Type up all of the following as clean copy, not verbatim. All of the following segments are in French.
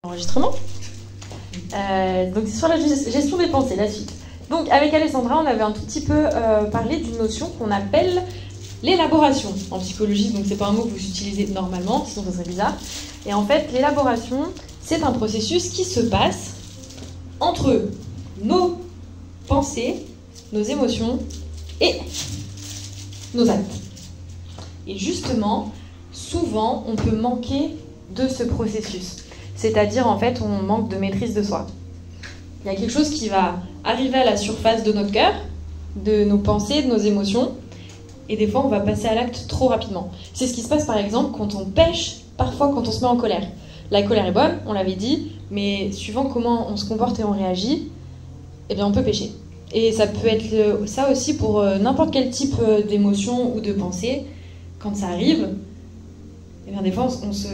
Enregistrement. Donc c'est sur la gestion des pensées, la suite. Donc avec Alessandra, on avait un tout petit peu parlé d'une notion qu'on appelle l'élaboration en psychologie. Donc c'est pas un mot que vous utilisez normalement, sinon ça serait bizarre. Et en fait, l'élaboration, c'est un processus qui se passe entre nos pensées, nos émotions et nos actes. Et justement, souvent, on peut manquer de ce processus. C'est-à-dire, en fait, on manque de maîtrise de soi. Il y a quelque chose qui va arriver à la surface de notre cœur, de nos pensées, de nos émotions, et des fois, on va passer à l'acte trop rapidement. C'est ce qui se passe, par exemple, quand on pêche, parfois quand on se met en colère. La colère est bonne, on l'avait dit, mais suivant comment on se comporte et on réagit, eh bien, on peut pécher. Et ça peut être ça aussi pour n'importe quel type d'émotion ou de pensée. Quand ça arrive, eh bien, des fois, on se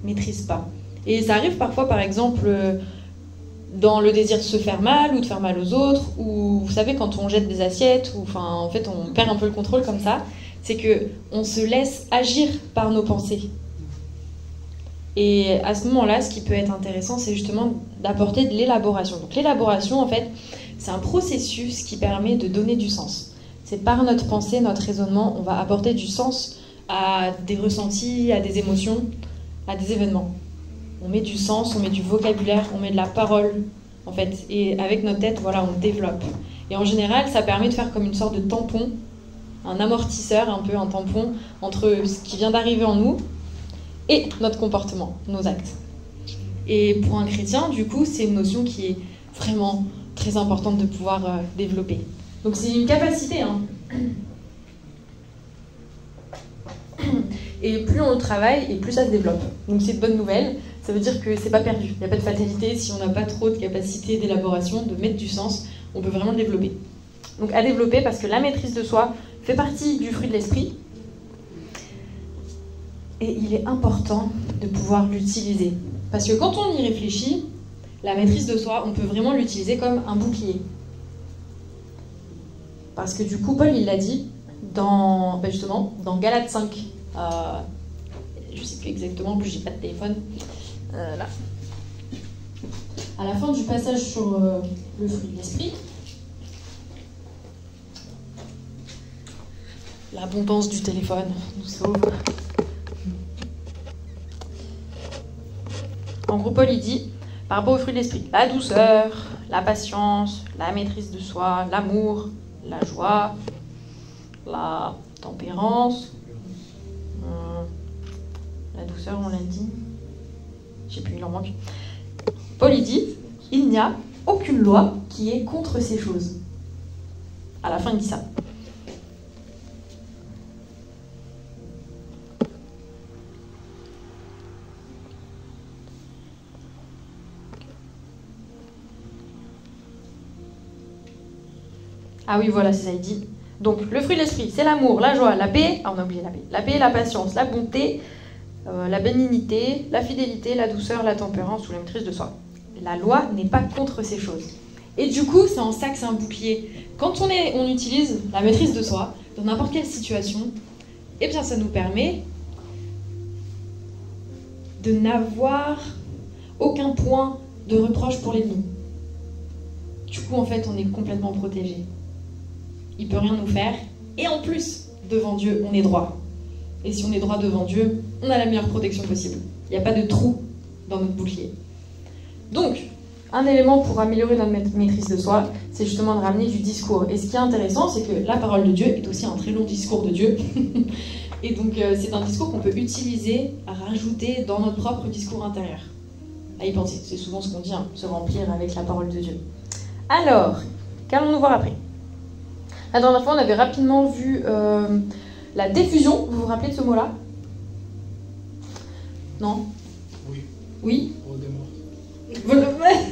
maîtrise pas. Et ça arrive parfois, par exemple, dans le désir de se faire mal ou de faire mal aux autres, ou vous savez, quand on jette des assiettes, ou enfin, en fait, on perd un peu le contrôle comme ça, c'est que on se laisse agir par nos pensées. Et à ce moment-là, ce qui peut être intéressant, c'est justement d'apporter de l'élaboration. Donc l'élaboration, en fait, c'est un processus qui permet de donner du sens. C'est par notre pensée, notre raisonnement, on va apporter du sens à des ressentis, à des émotions, à des événements. On met du sens, on met du vocabulaire, on met de la parole, en fait. Et avec notre tête, voilà, on développe. Et en général, ça permet de faire comme une sorte de tampon, un amortisseur, un peu un tampon, entre ce qui vient d'arriver en nous et notre comportement, nos actes. Et pour un chrétien, du coup, c'est une notion qui est vraiment très importante de pouvoir développer. Donc c'est une capacité, hein. Et plus on le travaille, et plus ça se développe. Donc c'est une bonne nouvelle, ça veut dire que c'est pas perdu. Il n'y a pas de fatalité si on n'a pas trop de capacité d'élaboration, de mettre du sens, on peut vraiment le développer. Donc à développer parce que la maîtrise de soi fait partie du fruit de l'esprit. Et il est important de pouvoir l'utiliser. Parce que quand on y réfléchit, la maîtrise de soi, on peut vraiment l'utiliser comme un bouclier. Parce que du coup, Paul, il l'a dit justement, dans Galates 5. Je ne sais plus exactement, en plus j'ai pas de téléphone. Là. À la fin du passage sur le fruit de l'esprit, l'abondance du téléphone nous sauve. En gros, Paul, il dit, par rapport au fruit de l'esprit, la douceur, la patience, la maîtrise de soi, l'amour, la joie, la tempérance, la douceur, on l'a dit. Je sais plus, il en manque. Paul, il dit, il n'y a aucune loi qui est contre ces choses. À la fin, il dit ça. Ah oui, voilà, c'est ça, il dit. Donc, le fruit de l'esprit, c'est l'amour, la joie, la paix. Ah, on a oublié la paix. La paix, la patience, la bonté, la bénignité, la fidélité, la douceur, la tempérance ou la maîtrise de soi. La loi n'est pas contre ces choses. Et du coup, c'est en ça que c'est un bouclier. Quand on utilise la maîtrise de soi, dans n'importe quelle situation, eh bien, ça nous permet de n'avoir aucun point de reproche pour l'ennemi. Du coup, en fait, on est complètement protégé. Il ne peut rien nous faire. Et en plus, devant Dieu, on est droit. Et si on est droit devant Dieu, on a la meilleure protection possible. Il n'y a pas de trou dans notre bouclier. Donc, un élément pour améliorer notre maîtrise de soi, c'est justement de ramener du discours. Et ce qui est intéressant, c'est que la parole de Dieu est aussi un très long discours de Dieu. Et donc, c'est un discours qu'on peut utiliser, à rajouter dans notre propre discours intérieur. À y penser. C'est souvent ce qu'on dit, hein, se remplir avec la parole de Dieu. Alors, qu'allons-nous voir après ? La dernière fois, on avait rapidement vu la diffusion. Vous vous rappelez de ce mot-là ? Non ? Oui. Oui ?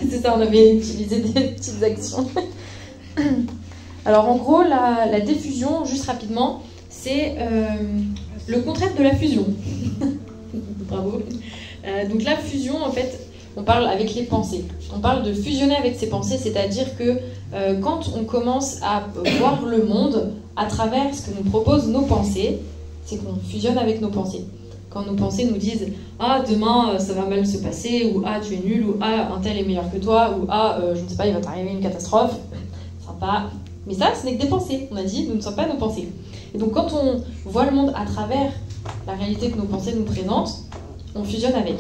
C'est ça, on avait utilisé des petites actions. Alors, en gros, la diffusion, juste rapidement, c'est le contraire de la fusion. Bravo. Donc, la fusion, en fait, on parle avec les pensées. On parle de fusionner avec ses pensées, c'est-à-dire que quand on commence à voir le monde à travers ce que nous proposent nos pensées, c'est qu'on fusionne avec nos pensées. Quand nos pensées nous disent « Ah, demain, ça va mal se passer » ou « Ah, tu es nul » ou « Ah, un tel est meilleur que toi » ou « Ah, je ne sais pas, il va t'arriver une catastrophe », sympa. Mais ça, ce n'est que des pensées. On a dit, nous ne sommes pas nos pensées. Et donc, quand on voit le monde à travers la réalité que nos pensées nous présentent, on fusionne avec.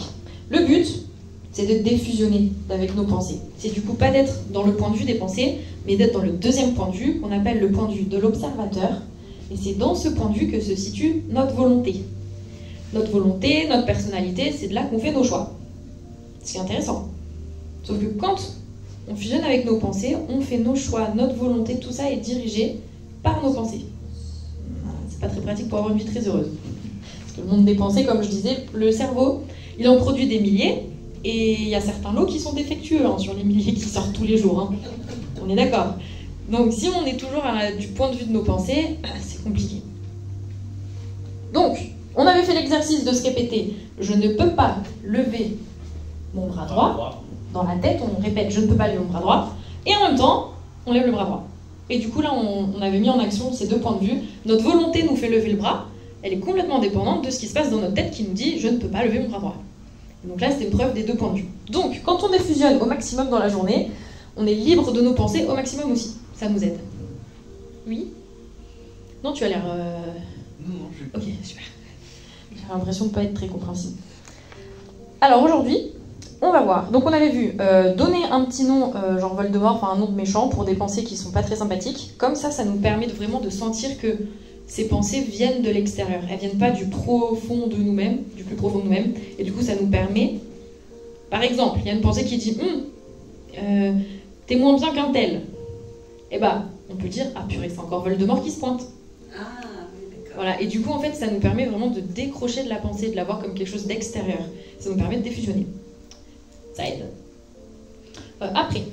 Le but, c'est de défusionner avec nos pensées. C'est du coup pas d'être dans le point de vue des pensées, mais d'être dans le deuxième point de vue, qu'on appelle le point de vue de l'observateur. Et c'est dans ce point de vue que se situe notre volonté. Notre volonté, notre personnalité, c'est de là qu'on fait nos choix. C'est intéressant. Sauf que quand on fusionne avec nos pensées, on fait nos choix, notre volonté, tout ça est dirigé par nos pensées. C'est pas très pratique pour avoir une vie très heureuse. Parce que le monde des pensées, comme je disais, le cerveau, il en produit des milliers, et il y a certains lots qui sont défectueux sur les milliers qui sortent tous les jours. Hein. On est d'accord. Donc si on est toujours du point de vue de nos pensées, c'est compliqué. Donc, on avait fait l'exercice de se répéter « Je ne peux pas lever mon bras droit ». Dans la tête, on répète « Je ne peux pas lever mon bras droit ». Et en même temps, on lève le bras droit. Et du coup, là, on avait mis en action ces deux points de vue. Notre volonté nous fait lever le bras. Elle est complètement dépendante de ce qui se passe dans notre tête qui nous dit « Je ne peux pas lever mon bras droit ». Donc là, c'était une preuve des deux points de vue. Donc, quand on défusionne au maximum dans la journée, on est libre de nos pensées au maximum aussi. Ça nous aide. Oui? Non, tu as l'air... Non, je vais pas. Ok, super. J'ai l'impression de ne pas être très compréhensible. Alors aujourd'hui, on va voir. Donc on avait vu donner un petit nom, genre Voldemort, enfin un nom de méchant, pour des pensées qui ne sont pas très sympathiques. Comme ça nous permet vraiment de sentir que ces pensées viennent de l'extérieur. Elles ne viennent pas du profond de nous-mêmes, du plus profond de nous-mêmes. Et du coup, ça nous permet... Par exemple, il y a une pensée qui dit « T'es moins bien qu'un tel ». Eh ben, on peut dire « Ah purée, c'est encore Voldemort qui se pointe ». Ah, oui, d'accord. Voilà, et du coup, en fait, ça nous permet vraiment de décrocher de la pensée, de la voir comme quelque chose d'extérieur. Ça nous permet de défusionner. Ça aide. Après,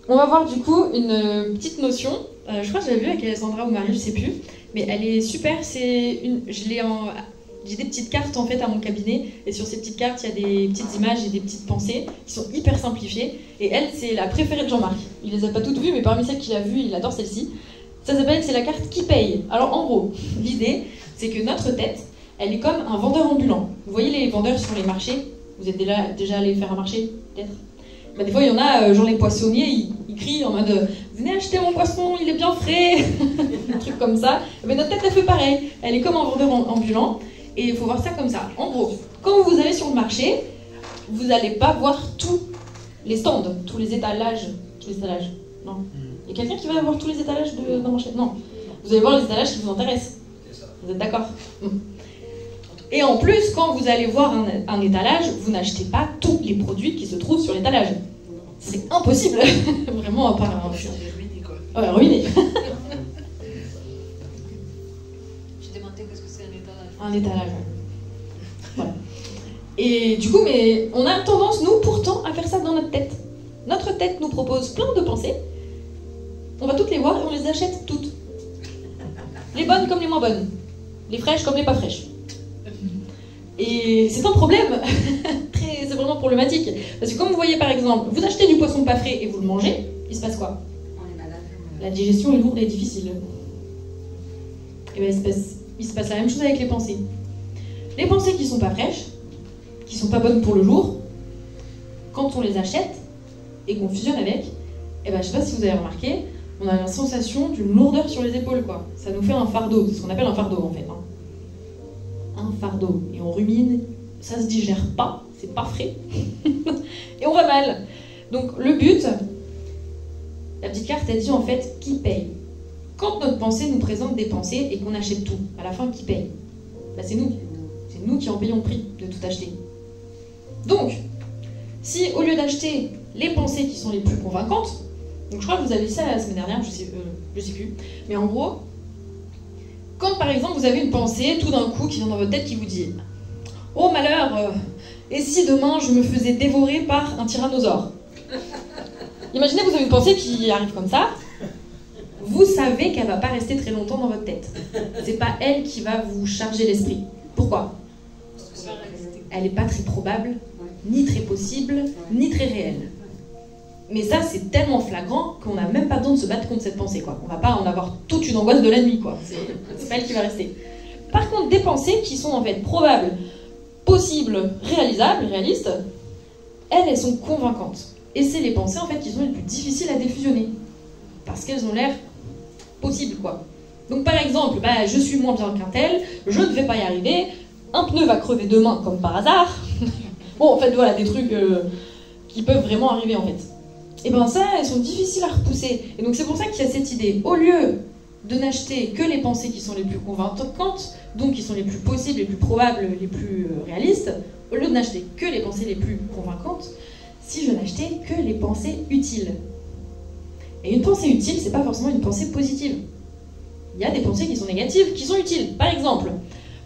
on va voir du coup une petite notion. Je crois que je l'avais vue avec Alessandra ou Marie, je sais plus. Mais elle est super. J'ai des petites cartes en fait à mon cabinet. Et sur ces petites cartes, il y a des petites images et des petites pensées qui sont hyper simplifiées. Et elle, c'est la préférée de Jean-Marc. Il les a pas toutes vues, mais parmi celles qu'il a vues, il adore celle-ci. Ça s'appelle, c'est la carte qui paye. Alors en gros, l'idée, c'est que notre tête, elle est comme un vendeur ambulant. Vous voyez les vendeurs sur les marchés? Vous êtes déjà allé faire un marché, peut-être? Bah, des fois, il y en a, genre les poissonniers, ils crient en mode « Venez acheter mon poisson, il est bien frais !» Un truc comme ça. Mais notre tête, elle fait pareil. Elle est comme un vendeur ambulant. Et il faut voir ça comme ça. En gros, quand vous allez sur le marché, vous n'allez pas voir tous les stands, tous les étalages. Non. Il y a quelqu'un qui va voir tous les étalages d'un marché? Non. Vous allez voir les étalages qui vous intéressent. Vous êtes d'accord? Et en plus, quand vous allez voir un étalage, vous n'achetez pas tous les produits qui se trouvent sur l'étalage. C'est impossible. Vraiment, à part un... ruiné, quoi. Ouais, ruiné. J'ai demandé qu'est-ce que c'est un étalage. Un étalage. Voilà. Et du coup, mais on a tendance, nous, pourtant, à faire ça dans notre tête. Notre tête nous propose plein de pensées. On va toutes les voir et on les achète toutes. Les bonnes comme les moins bonnes. Les fraîches comme les pas fraîches. Et c'est un problème. C'est vraiment problématique. Parce que comme vous voyez par exemple, vous achetez du poisson pas frais et vous le mangez, il se passe quoi? On est malade. La digestion est lourde et difficile. Et bien il se passe la même chose avec les pensées. Les pensées qui sont pas fraîches, qui sont pas bonnes pour le jour, quand on les achète et qu'on fusionne avec, et ben je sais pas si vous avez remarqué, on a la sensation d'une lourdeur sur les épaules, quoi. Ça nous fait un fardeau, c'est ce qu'on appelle un fardeau en fait. Hein. Un fardeau. Et on rumine, ça se digère pas, c'est pas frais. Et on va mal. Donc le but, la petite carte, elle dit en fait qui paye. Quand notre pensée nous présente des pensées et qu'on achète tout, à la fin, qui paye? Ben, c'est nous. C'est nous qui en payons le prix de tout acheter. Donc, si au lieu d'acheter les pensées qui sont les plus convaincantes, donc je crois que vous avez dit ça la semaine dernière, je sais plus, mais en gros, quand par exemple vous avez une pensée tout d'un coup qui vient dans votre tête qui vous dit « Oh malheur, et si demain je me faisais dévorer par un tyrannosaure ?» Imaginez vous avez une pensée qui arrive comme ça, vous savez qu'elle ne va pas rester très longtemps dans votre tête. C'est pas elle qui va vous charger l'esprit. Pourquoi? Elle n'est pas très probable, ni très possible, ni très réelle. Mais ça, c'est tellement flagrant qu'on n'a même pas besoin de se battre contre cette pensée, quoi. On va pas en avoir toute une angoisse de la nuit, quoi. C'est pas elle qui va rester. Par contre, des pensées qui sont en fait probables, possibles, réalisables, réalistes, elles sont convaincantes. Et c'est les pensées en fait qui sont les plus difficiles à défusionner. Parce qu'elles ont l'air possibles, quoi. Donc par exemple, je suis moins bien qu'un tel, je ne vais pas y arriver, un pneu va crever demain comme par hasard. Bon, en fait, voilà, des trucs qui peuvent vraiment arriver en fait. Et ça, elles sont difficiles à repousser. Et donc c'est pour ça qu'il y a cette idée, au lieu de n'acheter que les pensées qui sont les plus convaincantes, donc qui sont les plus possibles, les plus probables, les plus réalistes, au lieu de n'acheter que les pensées les plus convaincantes, si je n'achetais que les pensées utiles. Et une pensée utile, c'est pas forcément une pensée positive. Il y a des pensées qui sont négatives, qui sont utiles. Par exemple,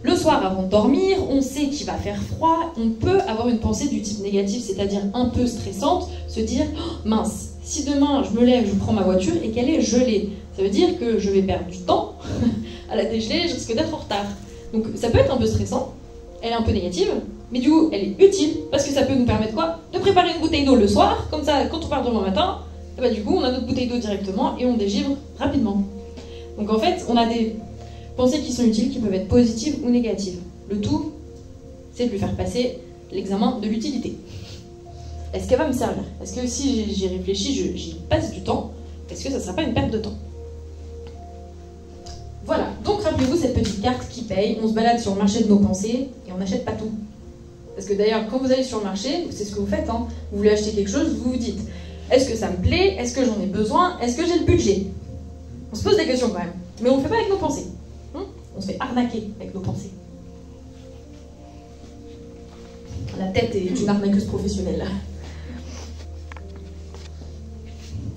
le soir avant de dormir, on sait qu'il va faire froid, on peut avoir une pensée du type négatif, c'est-à-dire un peu stressante, se dire oh, mince, si demain je me lève, je prends ma voiture et qu'elle est gelée, ça veut dire que je vais perdre du temps à la dégeler, je risque d'être en retard. Donc ça peut être un peu stressant, elle est un peu négative, mais du coup elle est utile parce que ça peut nous permettre quoi? De préparer une bouteille d'eau le soir, comme ça quand on part demain matin, du coup on a notre bouteille d'eau directement et on dégivre rapidement. Donc en fait on a des pensées qui sont utiles, qui peuvent être positives ou négatives. Le tout, c'est de lui faire passer l'examen de l'utilité. Est-ce qu'elle va me servir? Est-ce que si j'y réfléchis, j'y passe du temps, est-ce que ça ne sera pas une perte de temps? Voilà, donc rappelez-vous cette petite carte qui paye, on se balade sur le marché de nos pensées et on n'achète pas tout. Parce que d'ailleurs, quand vous allez sur le marché, c'est ce que vous faites, hein, vous voulez acheter quelque chose, vous vous dites, est-ce que ça me plaît? Est-ce que j'en ai besoin? Est-ce que j'ai le budget? On se pose des questions quand même, mais on ne le fait pas avec nos pensées. On se fait arnaquer avec nos pensées. La tête est une arnaqueuse professionnelle.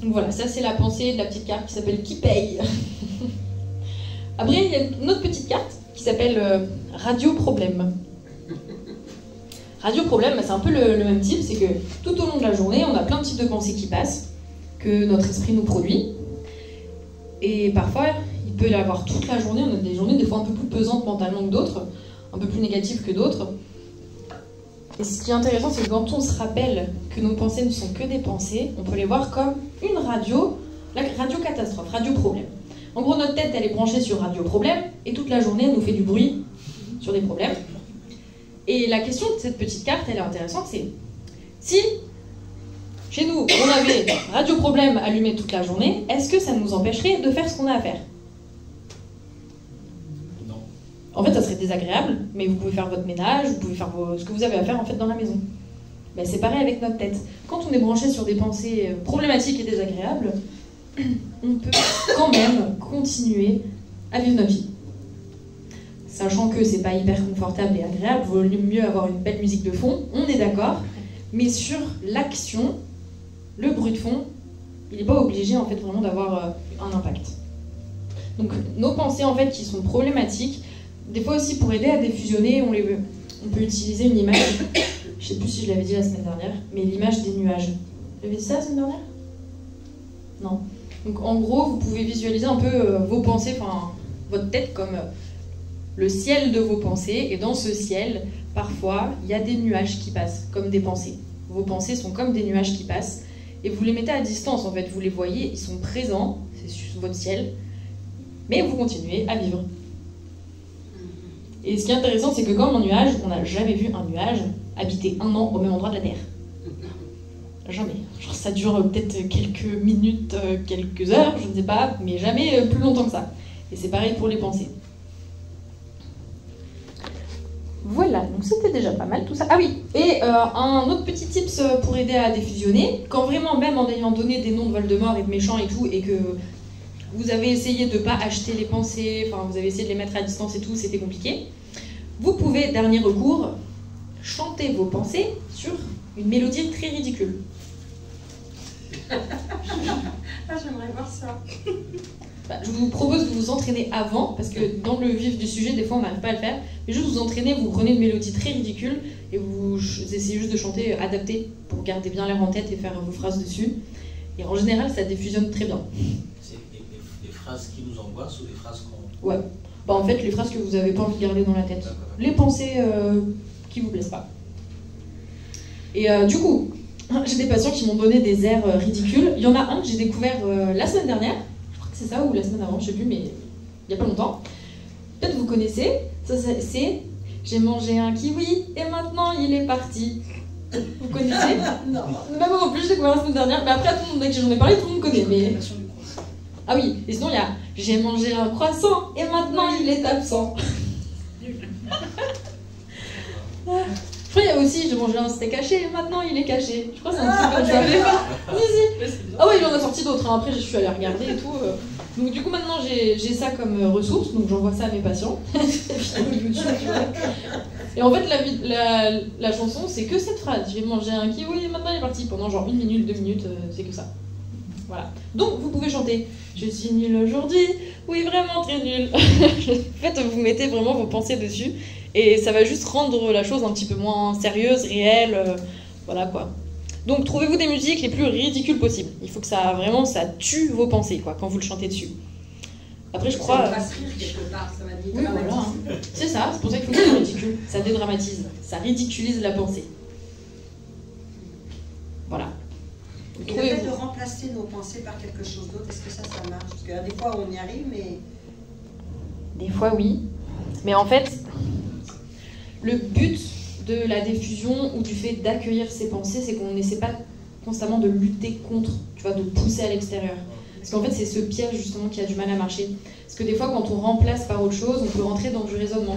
Donc voilà, ça c'est la pensée de la petite carte qui s'appelle Qui paye. Après, il y a une autre petite carte qui s'appelle Radio Problème. Radio Problème, c'est un peu le même type, c'est que tout au long de la journée, on a plein de types de pensées qui passent, que notre esprit nous produit. Et parfois, il peut y avoir toute la journée, on a des journées des fois un peu plus pesantes mentalement que d'autres, un peu plus négatives que d'autres. Et ce qui est intéressant, c'est que quand on se rappelle que nos pensées ne sont que des pensées, on peut les voir comme une radio, la radio catastrophe, radio problème. En gros, notre tête, elle est branchée sur radio problème, et toute la journée, elle nous fait du bruit sur des problèmes. Et la question de cette petite carte, elle est intéressante, c'est si chez nous, on avait radio problème allumé toute la journée, est-ce que ça nous empêcherait de faire ce qu'on a à faire? Non. En fait, ça serait désagréable, mais vous pouvez faire votre ménage, vous pouvez faire ce que vous avez à faire en fait dans la maison. Ben, c'est pareil avec notre tête. Quand on est branché sur des pensées problématiques et désagréables, on peut quand même continuer à vivre notre vie. Sachant que c'est pas hyper confortable et agréable, il vaut mieux avoir une belle musique de fond, on est d'accord, mais sur l'action, le bruit de fond, il n'est pas obligé en fait vraiment d'avoir un impact. Donc nos pensées en fait qui sont problématiques, des fois aussi pour aider à défusionner, on peut utiliser une image, je sais plus si je l'avais dit la semaine dernière, mais l'image des nuages. J'avais dit ça la semaine dernière? Non. Donc en gros, vous pouvez visualiser un peu vos pensées, enfin votre tête comme le ciel de vos pensées, et dans ce ciel, parfois, il y a des nuages qui passent, comme des pensées. Vos pensées sont comme des nuages qui passent, et vous les mettez à distance, en fait, vous les voyez, ils sont présents, c'est sur votre ciel, mais vous continuez à vivre. Et ce qui est intéressant, c'est que comme en nuage, on n'a jamais vu un nuage habiter 1 an au même endroit de la Terre. Jamais. Genre ça dure peut-être quelques minutes, quelques heures, je ne sais pas, mais jamais plus longtemps que ça. Et c'est pareil pour les pensées. Voilà, donc c'était déjà pas mal tout ça. Ah oui, et un autre petit tips pour aider à défusionner, quand vraiment même en ayant donné des noms de Voldemort et de méchants et tout, et que vous avez essayé de ne pas acheter les pensées, enfin vous avez essayé de les mettre à distance et tout, c'était compliqué, vous pouvez, dernier recours, chanter vos pensées sur une mélodie très ridicule. Ah, j'aimerais voir ça. Je vous propose de vous entraîner avant, parce que dans le vif du sujet, des fois on n'arrive pas à le faire, mais juste vous entraîner, vous prenez une mélodie très ridicule et vous essayez juste de chanter adapté pour garder bien l'air en tête et faire vos phrases dessus. Et en général, ça diffusionne très bien. C'est des phrases qui nous angoissent ou des phrases qu'on... Ouais. En fait, les phrases que vous n'avez pas envie de garder dans la tête. Les pensées qui vous plaisent pas. Et du coup, j'ai des patients qui m'ont donné des airs ridicules. Il y en a un que j'ai découvert la semaine dernière. C'est ça, ou la semaine avant, je sais plus, mais il n'y a pas longtemps. Peut-être vous connaissez, Ça, c'est j'ai mangé un kiwi et maintenant il est parti. Vous connaissez? Non. Même moi en plus, j'ai découvert la semaine dernière, mais après, tout le monde, dès que j'en ai parlé, tout le monde connaît. Mais... Ah oui, et sinon il y a j'ai mangé un croissant et maintenant il est absent. Après, il y a aussi j'ai mangé un steak haché et maintenant il est caché. Je crois que c'est un truc comme ça. Si. Ah ouais, il en a sorti d'autres. Hein. Après, je suis allée regarder et tout. Donc, du coup, maintenant j'ai ça comme ressource, donc j'envoie ça à mes patients. Et en fait, la chanson, c'est que cette phrase. J'ai mangé un kiwi et maintenant il est parti. Pendant genre 1 minute, 2 minutes, c'est que ça. Voilà. Donc, vous pouvez chanter « Je suis nulle aujourd'hui, oui, vraiment très nulle ». En fait, vous mettez vraiment vos pensées dessus et ça va juste rendre la chose un petit peu moins sérieuse, réelle, voilà quoi. Donc, trouvez-vous des musiques les plus ridicules possibles. Il faut que ça, vraiment, ça tue vos pensées, quoi, quand vous le chantez dessus. Après, je crois... Ça va se rire quelque part, ça va dire. Oui, voilà. Hein. C'est ça, c'est pour ça qu'il faut que ça soit ridicule. Ça dédramatise, ça ridiculise la pensée. Voilà. Et le fait de remplacer nos pensées par quelque chose d'autre, est-ce que ça marche? Parce que des fois, on y arrive, mais... Des fois, oui. Mais en fait, le but de la diffusion ou du fait d'accueillir ses pensées, c'est qu'on n'essaie pas constamment de lutter contre, tu vois, de pousser à l'extérieur. Parce qu'en fait, c'est ce piège, justement, qui a du mal à marcher. Parce que des fois, quand on remplace par autre chose, on peut rentrer dans du raisonnement.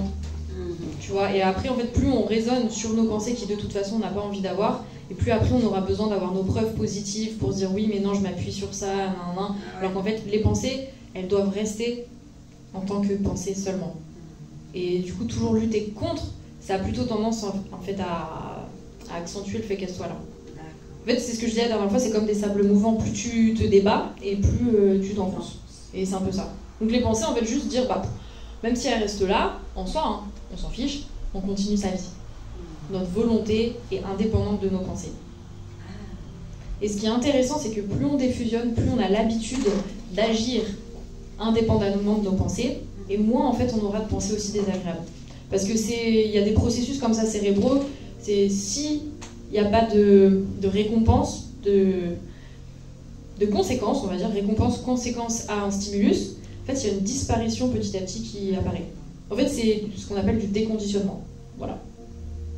Tu vois, et après, en fait, plus on raisonne sur nos pensées qui, de toute façon, on n'a pas envie d'avoir, et plus après, on aura besoin d'avoir nos preuves positives pour se dire oui, mais non, je m'appuie sur ça, nan. Alors qu'en fait, les pensées, elles doivent rester en tant que pensées seulement. Et du coup, toujours lutter contre, ça a plutôt tendance, en fait, à accentuer le fait qu'elle soit là. En fait, c'est ce que je disais la dernière fois, c'est comme des sables mouvants. Plus tu te débats, et plus tu t'enfonces. Et c'est un peu ça. Donc les pensées, en fait, juste dire, bah, même si elles restent là, en soi, hein, on s'en fiche, on continue sa vie. Notre volonté est indépendante de nos pensées. Et ce qui est intéressant, c'est que plus on défusionne, plus on a l'habitude d'agir indépendamment de nos pensées, et moins, en fait, on aura de pensées aussi désagréables. Parce que il y a des processus comme ça cérébraux, c'est si il n'y a pas de récompense, de conséquence, on va dire, récompense-conséquence à un stimulus, en fait, il y a une disparition petit à petit qui apparaît. En fait, c'est ce qu'on appelle du déconditionnement. Voilà.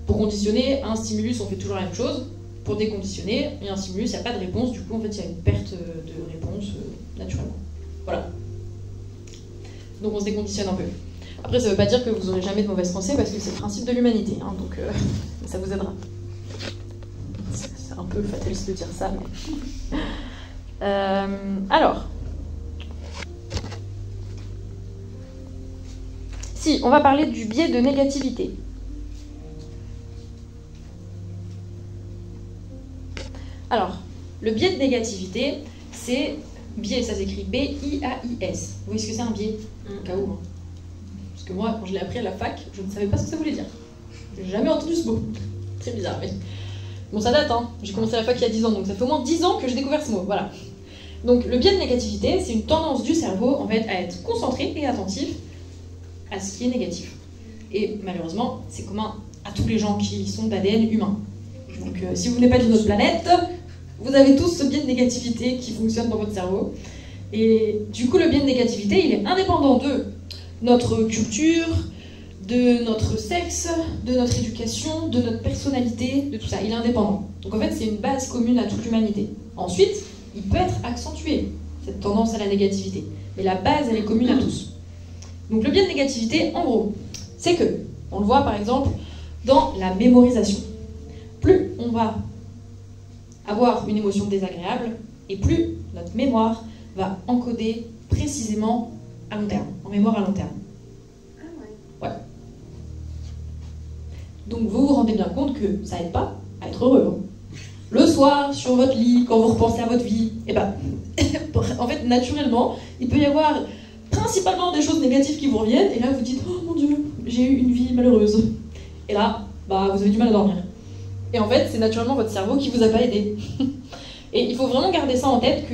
Pour conditionner un stimulus, on fait toujours la même chose. Pour déconditionner, il y a un stimulus, il n'y a pas de réponse, du coup, en fait, il y a une perte de réponse naturellement. Voilà. Donc, on se déconditionne un peu. Après, ça ne veut pas dire que vous n'aurez jamais de mauvaises pensées, parce que c'est le principe de l'humanité, hein, donc ça vous aidera. C'est un peu fataliste de dire ça, mais... alors... Si, on va parler du biais de négativité. Alors, le biais de négativité, c'est... Biais, ça s'écrit B-I-A-I-S. Vous voyez ce que c'est un biais? Au cas où. Hein. Parce que moi, quand je l'ai appris à la fac, je ne savais pas ce que ça voulait dire. J'ai jamais entendu ce mot. Très bizarre, mais... Bon, ça date, hein. J'ai commencé à la fac il y a 10 ans, donc ça fait au moins 10 ans que j'ai découvert ce mot. Voilà. Donc, le biais de négativité, c'est une tendance du cerveau, en fait, à être concentré et attentif à ce qui est négatif. Et malheureusement, c'est commun à tous les gens qui sont d'ADN humain. Donc si vous venez pas d'une autre planète, vous avez tous ce biais de négativité qui fonctionne dans votre cerveau. Et du coup, le biais de négativité, il est indépendant de notre culture, de notre sexe, de notre éducation, de notre personnalité, de tout ça. Il est indépendant. Donc en fait, c'est une base commune à toute l'humanité. Ensuite, il peut être accentué, cette tendance à la négativité. Mais la base, elle est commune à tous. Donc le biais de négativité, en gros, c'est que, on le voit par exemple dans la mémorisation. Plus on va avoir une émotion désagréable, et plus notre mémoire va encoder précisément à long terme, en mémoire à long terme. Ah ouais. Ouais. Donc vous vous rendez bien compte que ça aide pas à être heureux. Hein. Le soir, sur votre lit, quand vous repensez à votre vie, et ben, en fait, naturellement, il peut y avoir principalement des choses négatives qui vous reviennent, et là vous dites « Oh mon Dieu, j'ai eu une vie malheureuse ». Et là, bah, vous avez du mal à dormir. Et en fait, c'est naturellement votre cerveau qui vous a pas aidé. Et il faut vraiment garder ça en tête,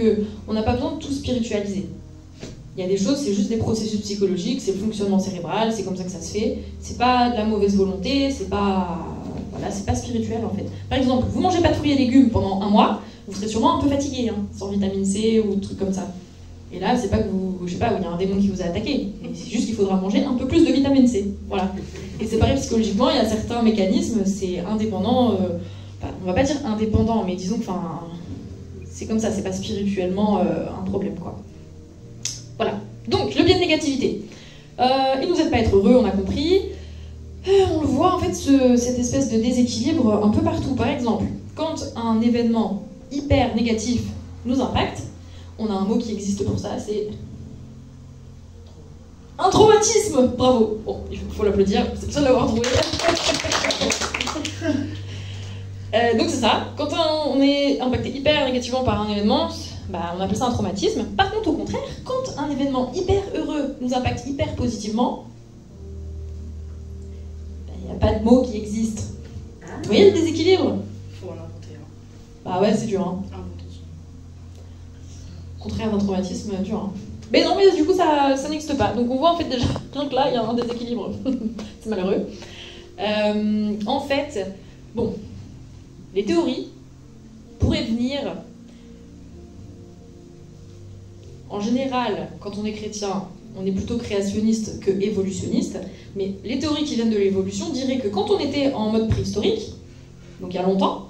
qu'on n'a pas besoin de tout spiritualiser. Il y a des choses, c'est juste des processus psychologiques, c'est le fonctionnement cérébral, c'est comme ça que ça se fait. C'est pas de la mauvaise volonté, c'est pas... Voilà, c'est pas spirituel en fait. Par exemple, vous mangez pas de fruits et légumes pendant 1 mois, vous serez sûrement un peu fatigué, hein, sans vitamine C ou trucs comme ça. Et là, c'est pas que vous, je sais pas, il y a un démon qui vous a attaqué. C'est juste qu'il faudra manger un peu plus de vitamine C. Voilà. Et c'est pareil psychologiquement, il y a certains mécanismes, c'est indépendant, on va pas dire indépendant, mais disons que c'est comme ça, c'est pas spirituellement un problème, quoi. Voilà. Donc, le biais de négativité. Il nous aide pas à être heureux, on a compris. On le voit en fait, cette espèce de déséquilibre un peu partout. Par exemple, quand un événement hyper négatif nous impacte, on a un mot qui existe pour ça, c'est un traumatisme. Bravo. Bon, il faut l'applaudir, c'est le seul à l'avoir trouvé. Donc c'est ça, quand on est impacté hyper négativement par un événement, on appelle ça un traumatisme. Par contre, au contraire, quand un événement hyper heureux nous impacte hyper positivement, il n'y a pas de mot qui existe. Vous voyez le déséquilibre? Faut en inventer un. Bah ouais, c'est dur. Hein. Contraire d'un traumatisme, dur. Hein. Mais non, mais du coup, ça n'existe pas. Donc on voit en fait déjà, rien que là, il y a un déséquilibre. C'est malheureux. En fait, bon, les théories pourraient venir... En général, quand on est chrétien, on est plutôt créationniste que évolutionniste, mais les théories qui viennent de l'évolution diraient que quand on était en mode préhistorique, donc il y a longtemps,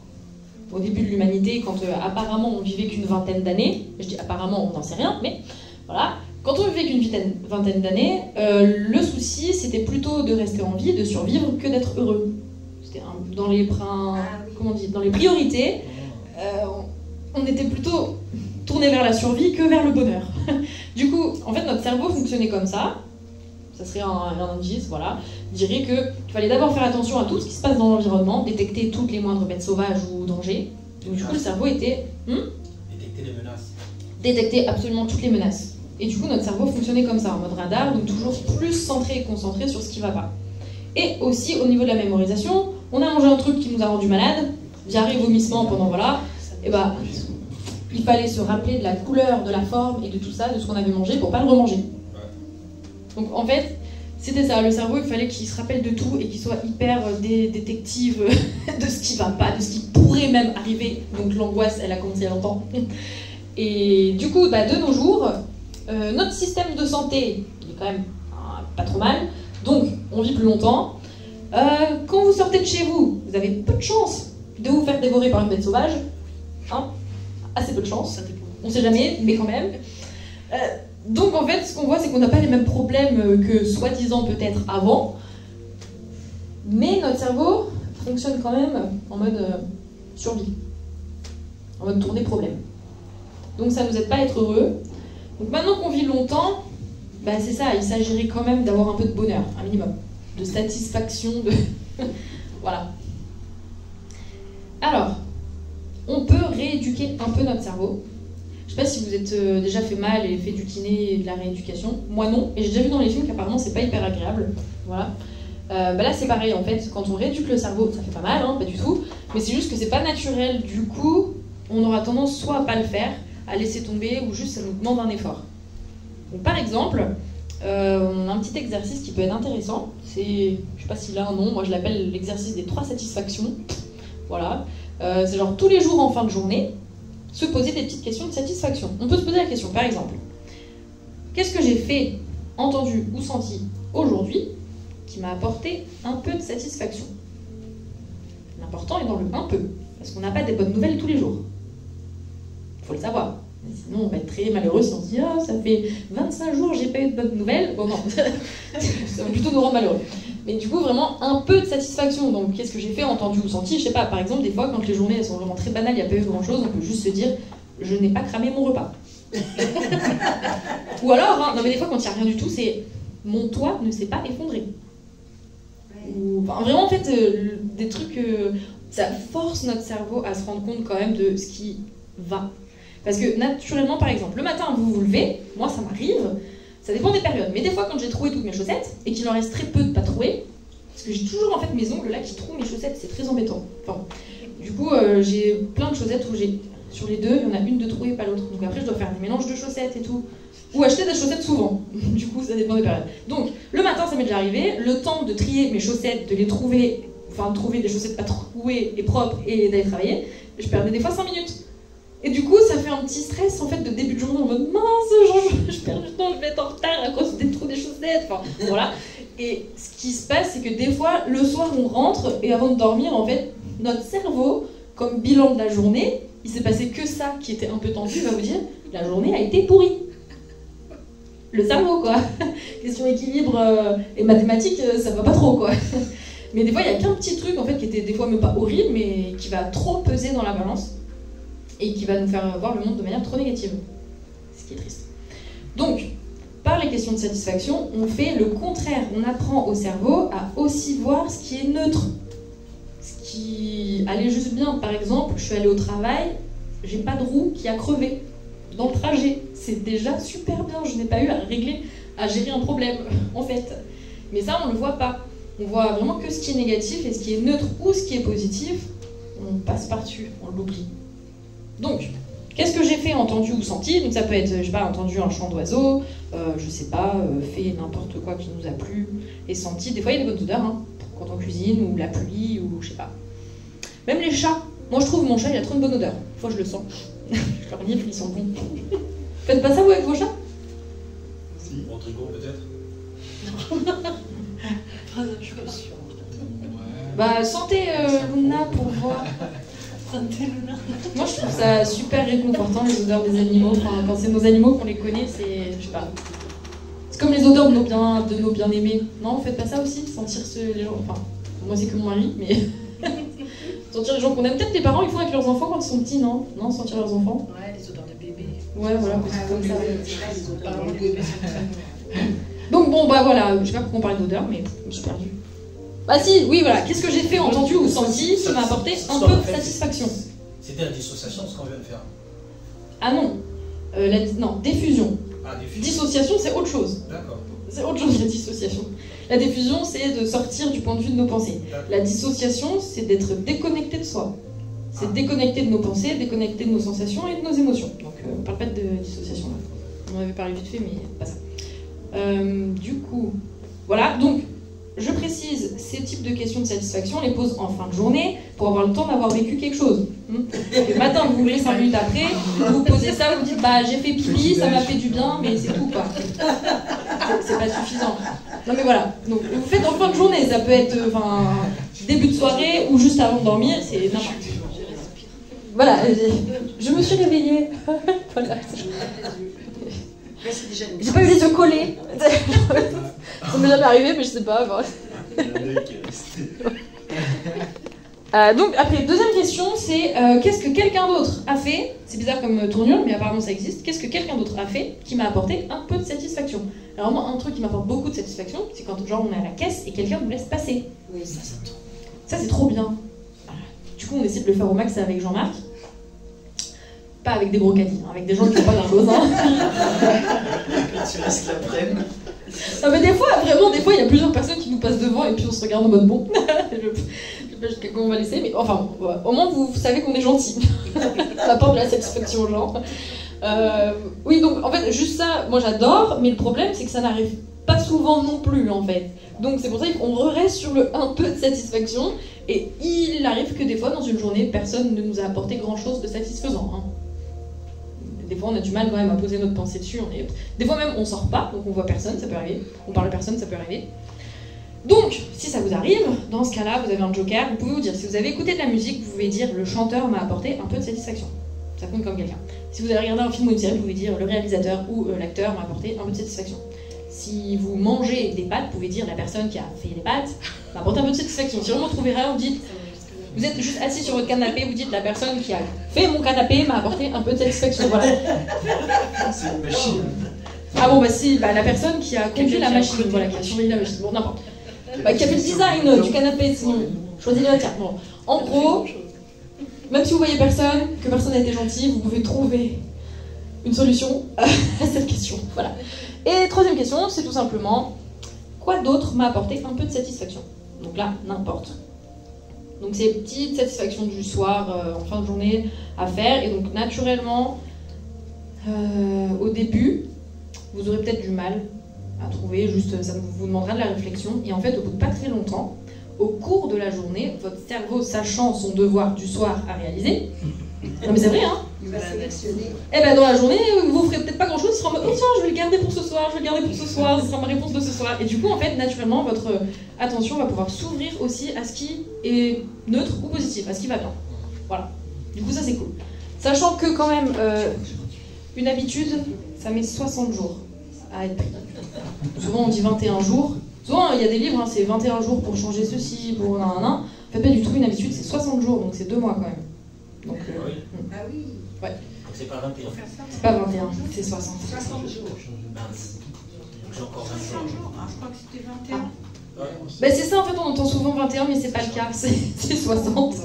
au début de l'humanité, quand apparemment on vivait qu'une vingtaine d'années, je dis apparemment, on n'en sait rien, mais voilà, quand on vivait qu'une vingtaine d'années, le souci c'était plutôt de rester en vie, de survivre, que d'être heureux. C'était dans les dans les priorités, on était plutôt tourné vers la survie que vers le bonheur. Du coup, en fait, notre cerveau fonctionnait comme ça. Ça serait un indice, voilà. Il dirait qu'il fallait d'abord faire attention à tout ce qui se passe dans l'environnement, détecter toutes les moindres bêtes sauvages ou dangers. Donc du coup, le cerveau était... Détecter les menaces. Détecter absolument toutes les menaces. Et du coup, notre cerveau fonctionnait comme ça, en mode radar, donc toujours plus centré et concentré sur ce qui va pas. Et aussi, au niveau de la mémorisation, on a mangé un truc qui nous a rendu malade, diarrhée, vomissement pendant, voilà, et bah... Il fallait se rappeler de la couleur, de la forme et de tout ça, de ce qu'on avait mangé pour pas le remanger. Donc en fait, c'était ça, le cerveau, il fallait qu'il se rappelle de tout et qu'il soit hyper détective de ce qui va pas, de ce qui pourrait même arriver. Donc l'angoisse, elle a commencé il y a longtemps. Et du coup, de nos jours, notre système de santé, il est quand même pas trop mal, donc on vit plus longtemps. Quand vous sortez de chez vous, vous avez peu de chance de vous faire dévorer par une bête sauvage. Hein, assez peu de chance, on sait jamais, mais quand même. Donc en fait, ce qu'on voit, c'est qu'on n'a pas les mêmes problèmes que soi-disant peut-être avant, mais notre cerveau fonctionne quand même en mode survie, en mode tourner problème. Donc ça ne nous aide pas à être heureux. Donc maintenant qu'on vit longtemps, c'est ça, il s'agirait quand même d'avoir un peu de bonheur, un minimum, de satisfaction, de... Voilà. Alors, on peut rééduquer un peu notre cerveau. Je sais pas si vous êtes déjà fait mal et fait du kiné et de la rééducation. Moi non, et j'ai déjà vu dans les films qu'apparemment c'est pas hyper agréable. Voilà. Là c'est pareil en fait, quand on rééduque le cerveau, ça fait pas mal, hein, pas du tout, mais c'est juste que c'est pas naturel, du coup on aura tendance soit à pas le faire, à laisser tomber, ou juste ça nous demande un effort. Donc par exemple, on a un petit exercice qui peut être intéressant, c'est, je sais pas s'il a un nom, moi je l'appelle l'exercice des 3 satisfactions. Voilà. C'est genre tous les jours en fin de journée, se poser des petites questions de satisfaction. On peut se poser la question, par exemple, qu'est-ce que j'ai fait, entendu ou senti aujourd'hui qui m'a apporté un peu de satisfaction? L'important est dans le un peu, parce qu'on n'a pas des bonnes nouvelles tous les jours. Il faut le savoir. Sinon, on va être très malheureux si on se dit « Ah, ça fait 25 jours, j'ai pas eu de bonnes nouvelles. » Bon, non, ça va plutôt nous rendre malheureux. Mais du coup, vraiment, un peu de satisfaction. Donc, qu'est-ce que j'ai fait, entendu ou senti? Je sais pas, par exemple, des fois, quand les journées elles sont vraiment très banales, il n'y a pas eu grand-chose, on peut juste se dire « Je n'ai pas cramé mon repas. » Ou alors, non mais des fois, quand il n'y a rien du tout, c'est « Mon toit ne s'est pas effondré. » Ou, vraiment, en fait, des trucs... ça force notre cerveau à se rendre compte quand même de ce qui va. Parce que naturellement, par exemple, le matin, vous vous levez, moi ça m'arrive, ça dépend des périodes, mais des fois quand j'ai troué toutes mes chaussettes, et qu'il en reste très peu de pas trouées, parce que j'ai toujours en fait mes ongles là qui trouent mes chaussettes, c'est très embêtant. Enfin, du coup, j'ai plein de chaussettes où j'ai, sur les deux, il y en a une de trouée, pas l'autre. Donc après, je dois faire des mélanges de chaussettes et tout. Ou acheter des chaussettes souvent. Du coup, ça dépend des périodes. Donc, le matin, ça m'est déjà arrivé, le temps de trier mes chaussettes, de les trouver, enfin de trouver des chaussettes pas trouées et propres et d'aller travailler, je perdais des fois 5 minutes. Et du coup, ça fait un petit stress en fait de début de journée en mode mince, genre, je perds du temps, je vais être en retard à cause des trous des chaussettes. Enfin, voilà. Et ce qui se passe, c'est que des fois, le soir, on rentre et avant de dormir, en fait, notre cerveau, comme bilan de la journée, il s'est passé que ça qui était un peu tendu, va vous dire, la journée a été pourrie. Le cerveau, quoi. Question équilibre et mathématiques, ça va pas trop, quoi. Mais des fois, il y a qu'un petit truc, en fait, qui était des fois même pas horrible, mais qui va trop peser dans la balance et qui va nous faire voir le monde de manière trop négative. Ce qui est triste. Donc, par les questions de satisfaction, on fait le contraire. On apprend au cerveau à aussi voir ce qui est neutre. Ce qui allait juste bien. Par exemple, je suis allée au travail, j'ai pas de roue qui a crevé dans le trajet. C'est déjà super bien. Je n'ai pas eu à gérer un problème, en fait. Mais ça, on le voit pas. On voit vraiment que ce qui est négatif et ce qui est neutre ou ce qui est positif, on passe par-dessus, on l'oublie. Donc, qu'est-ce que j'ai fait, entendu ou senti? Donc ça peut être, je sais pas, entendu un chant d'oiseau, je sais pas, fait n'importe quoi qui nous a plu, et senti. Des fois, il y a des bonnes odeurs, hein, quand on cuisine, ou la pluie, ou je sais pas. Même les chats. Moi, je trouve mon chat, il a trop une bonne odeur. Des fois, je le sens. Je leur nifle, ils sont bons. Faites pas ça, vous, avec vos chats? Si. Mon tricot, peut-être. Bah, sentez Luna pour voir. Moi, je trouve ça super réconfortant, les odeurs des animaux. Enfin, quand c'est nos animaux qu'on les connaît, c'est, je sais pas. C'est comme les odeurs de nos bien-aimés. Non, vous faites pas ça aussi? Sentir les gens. Enfin, moi, c'est que mon mari, mais. Sentir les gens qu'on aime. Peut-être les parents, ils font avec leurs enfants quand ils sont petits, non? Non, sentir leurs enfants? Ouais, les odeurs de bébé. Ouais, voilà, c'est comme ça. Les odeurs de bébé sont très bonnes. Donc, bon, bah voilà, je sais pas pourquoi on parlait d'odeur, mais je me suis perdue. Bah si, oui, voilà. Qu'est-ce que j'ai fait, entendu ou senti qui m'a apporté un peu de satisfaction? C'était la dissociation, ce qu'on vient de faire. Ah non. Non, diffusion. Ah, diffusion. Dissociation, c'est autre chose. D'accord. C'est autre chose, la dissociation. La diffusion, c'est de sortir du point de vue de nos pensées. La dissociation, c'est d'être déconnecté de soi. C'est déconnecté de nos pensées, déconnecté de nos sensations et de nos émotions. Donc, on parle pas de dissociation là. On en avait parlé vite fait, mais pas ça. Du coup, voilà. Donc, je précise, ces types de questions de satisfaction, on les pose en fin de journée pour avoir le temps d'avoir vécu quelque chose. Le matin, vous voulez 5 minutes après, vous posez ça, vous dites bah j'ai fait pipi, ça m'a fait du bien, mais c'est tout quoi. C'est pas suffisant. Non mais voilà. Donc vous faites en fin de journée, ça peut être début de soirée ou juste avant de dormir, c'est n'importe. Voilà, je me suis réveillée. Voilà. J'ai pas eu les yeux collés. Ça m'est jamais arrivé, mais je sais pas. Donc, après, deuxième question, c'est qu'est-ce que quelqu'un d'autre a fait? C'est bizarre comme tournure, mais apparemment ça existe. Qu'est-ce que quelqu'un d'autre a fait qui m'a apporté un peu de satisfaction? Alors, moi, un truc qui m'apporte beaucoup de satisfaction, c'est quand genre on est à la caisse et quelqu'un nous laisse passer. Oui, ça c'est trop. Ça, c'est trop bien. Voilà. Du coup, on essaie de le faire au max avec Jean-Marc. Pas avec des gros caddies, avec des gens qui n'ont pas grand-chose. Tu risques l'après-midi. Non mais des fois, vraiment, des fois, il y a plusieurs personnes qui nous passent devant et puis on se regarde en mode bon. Je sais pas jusqu'à quand on va laisser, mais enfin, voilà. Au moins vous savez qu'on est gentil. Ça apporte de la satisfaction aux gens. Oui, donc en fait, juste ça, moi j'adore, mais le problème c'est que ça n'arrive pas souvent non plus en fait. Donc c'est pour ça qu'on reste sur le un peu de satisfaction et il arrive que des fois dans une journée, personne ne nous a apporté grand chose de satisfaisant. Hein. Des fois, on a du mal quand même à poser notre pensée dessus. Des fois même, on sort pas, donc on voit personne, ça peut arriver. On parle à personne, ça peut arriver. Donc, si ça vous arrive, dans ce cas-là, vous avez un joker, vous pouvez vous dire, si vous avez écouté de la musique, vous pouvez dire, le chanteur m'a apporté un peu de satisfaction. Ça compte comme quelqu'un. Si vous avez regardé un film ou une série, vous pouvez dire, le réalisateur ou l'acteur m'a apporté un peu de satisfaction. Si vous mangez des pâtes, vous pouvez dire, la personne qui a fait les pâtes m'a apporté un peu de satisfaction. Si vraiment vous trouvez rien, vous dites... Vous êtes juste assis sur votre canapé, vous dites la personne qui a fait mon canapé m'a apporté un peu de satisfaction. Voilà. C'est une machine. Ah bon, bah si, bah, la personne qui a conduit la machine, voilà, qui a surveillé la machine, bon, n'importe. Bah, qui a fait le design du canapé, sinon, choisis la tiens. Bon, en gros, même si vous voyez personne, que personne n'a été gentil, vous pouvez trouver une solution à cette question. Voilà. Et troisième question, c'est tout simplement, quoi d'autre m'a apporté un peu de satisfaction? Donc là, n'importe. Donc c'est une petite satisfaction du soir en fin de journée à faire. Et donc naturellement, au début, vous aurez peut-être du mal à trouver, juste ça vous demandera de la réflexion. Et en fait, au bout de pas très longtemps, au cours de la journée, votre cerveau sachant son devoir du soir à réaliser, non mais c'est vrai, hein, Il va sélectionner. Eh ben dans la journée, vous ferez peut-être pas grand chose, il sera en mode oh tiens, je vais le garder pour ce soir, je vais le garder pour ce soir, ce sera ma réponse de ce soir. Et du coup, en fait, naturellement, votre attention va pouvoir s'ouvrir aussi à ce qui est neutre ou positif, à ce qui va bien. Voilà. Du coup, ça c'est cool. Sachant que quand même, une habitude, ça met 60 jours à être pris. Souvent on dit 21 jours. Souvent il y a des livres, hein, c'est 21 jours pour changer ceci, pour nan. En fait, pas du tout une habitude, c'est 60 jours, donc c'est 2 mois quand même. Donc, Oui. Ah oui. Ouais. Donc c'est pas 21. C'est pas 21, c'est 60. 60 jours. Mince. Donc j'ai encore 20 jours. Ah, je crois que c'était 21. Ouais. Ben c'est ça en fait, on entend souvent 21, mais c'est pas le cas, c'est 60.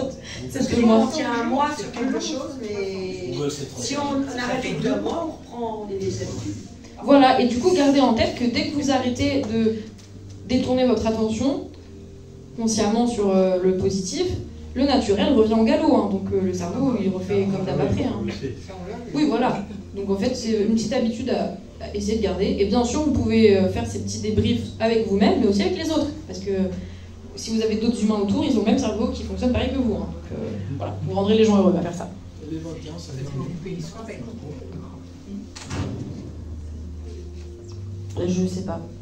C'est parce que on tient un mois sur quelque chose, mais Google, c'est trop si cher. on arrête les 2 mois, on reprend les habitudes. Voilà, et du coup, gardez en tête que dès que vous arrêtez de détourner votre attention consciemment sur le positif, le naturel revient au galop. Hein, donc le cerveau, il refait comme d'hab après. Hein. Oui, voilà. Donc en fait, c'est une petite habitude à essayer de garder. Et bien sûr, vous pouvez faire ces petits débriefs avec vous-même, mais aussi avec les autres. Parce que si vous avez d'autres humains autour, ils ont le même cerveau qui fonctionne pareil que vous. Hein. Donc voilà, vous rendrez les gens heureux à faire ça. Les 21, ça fait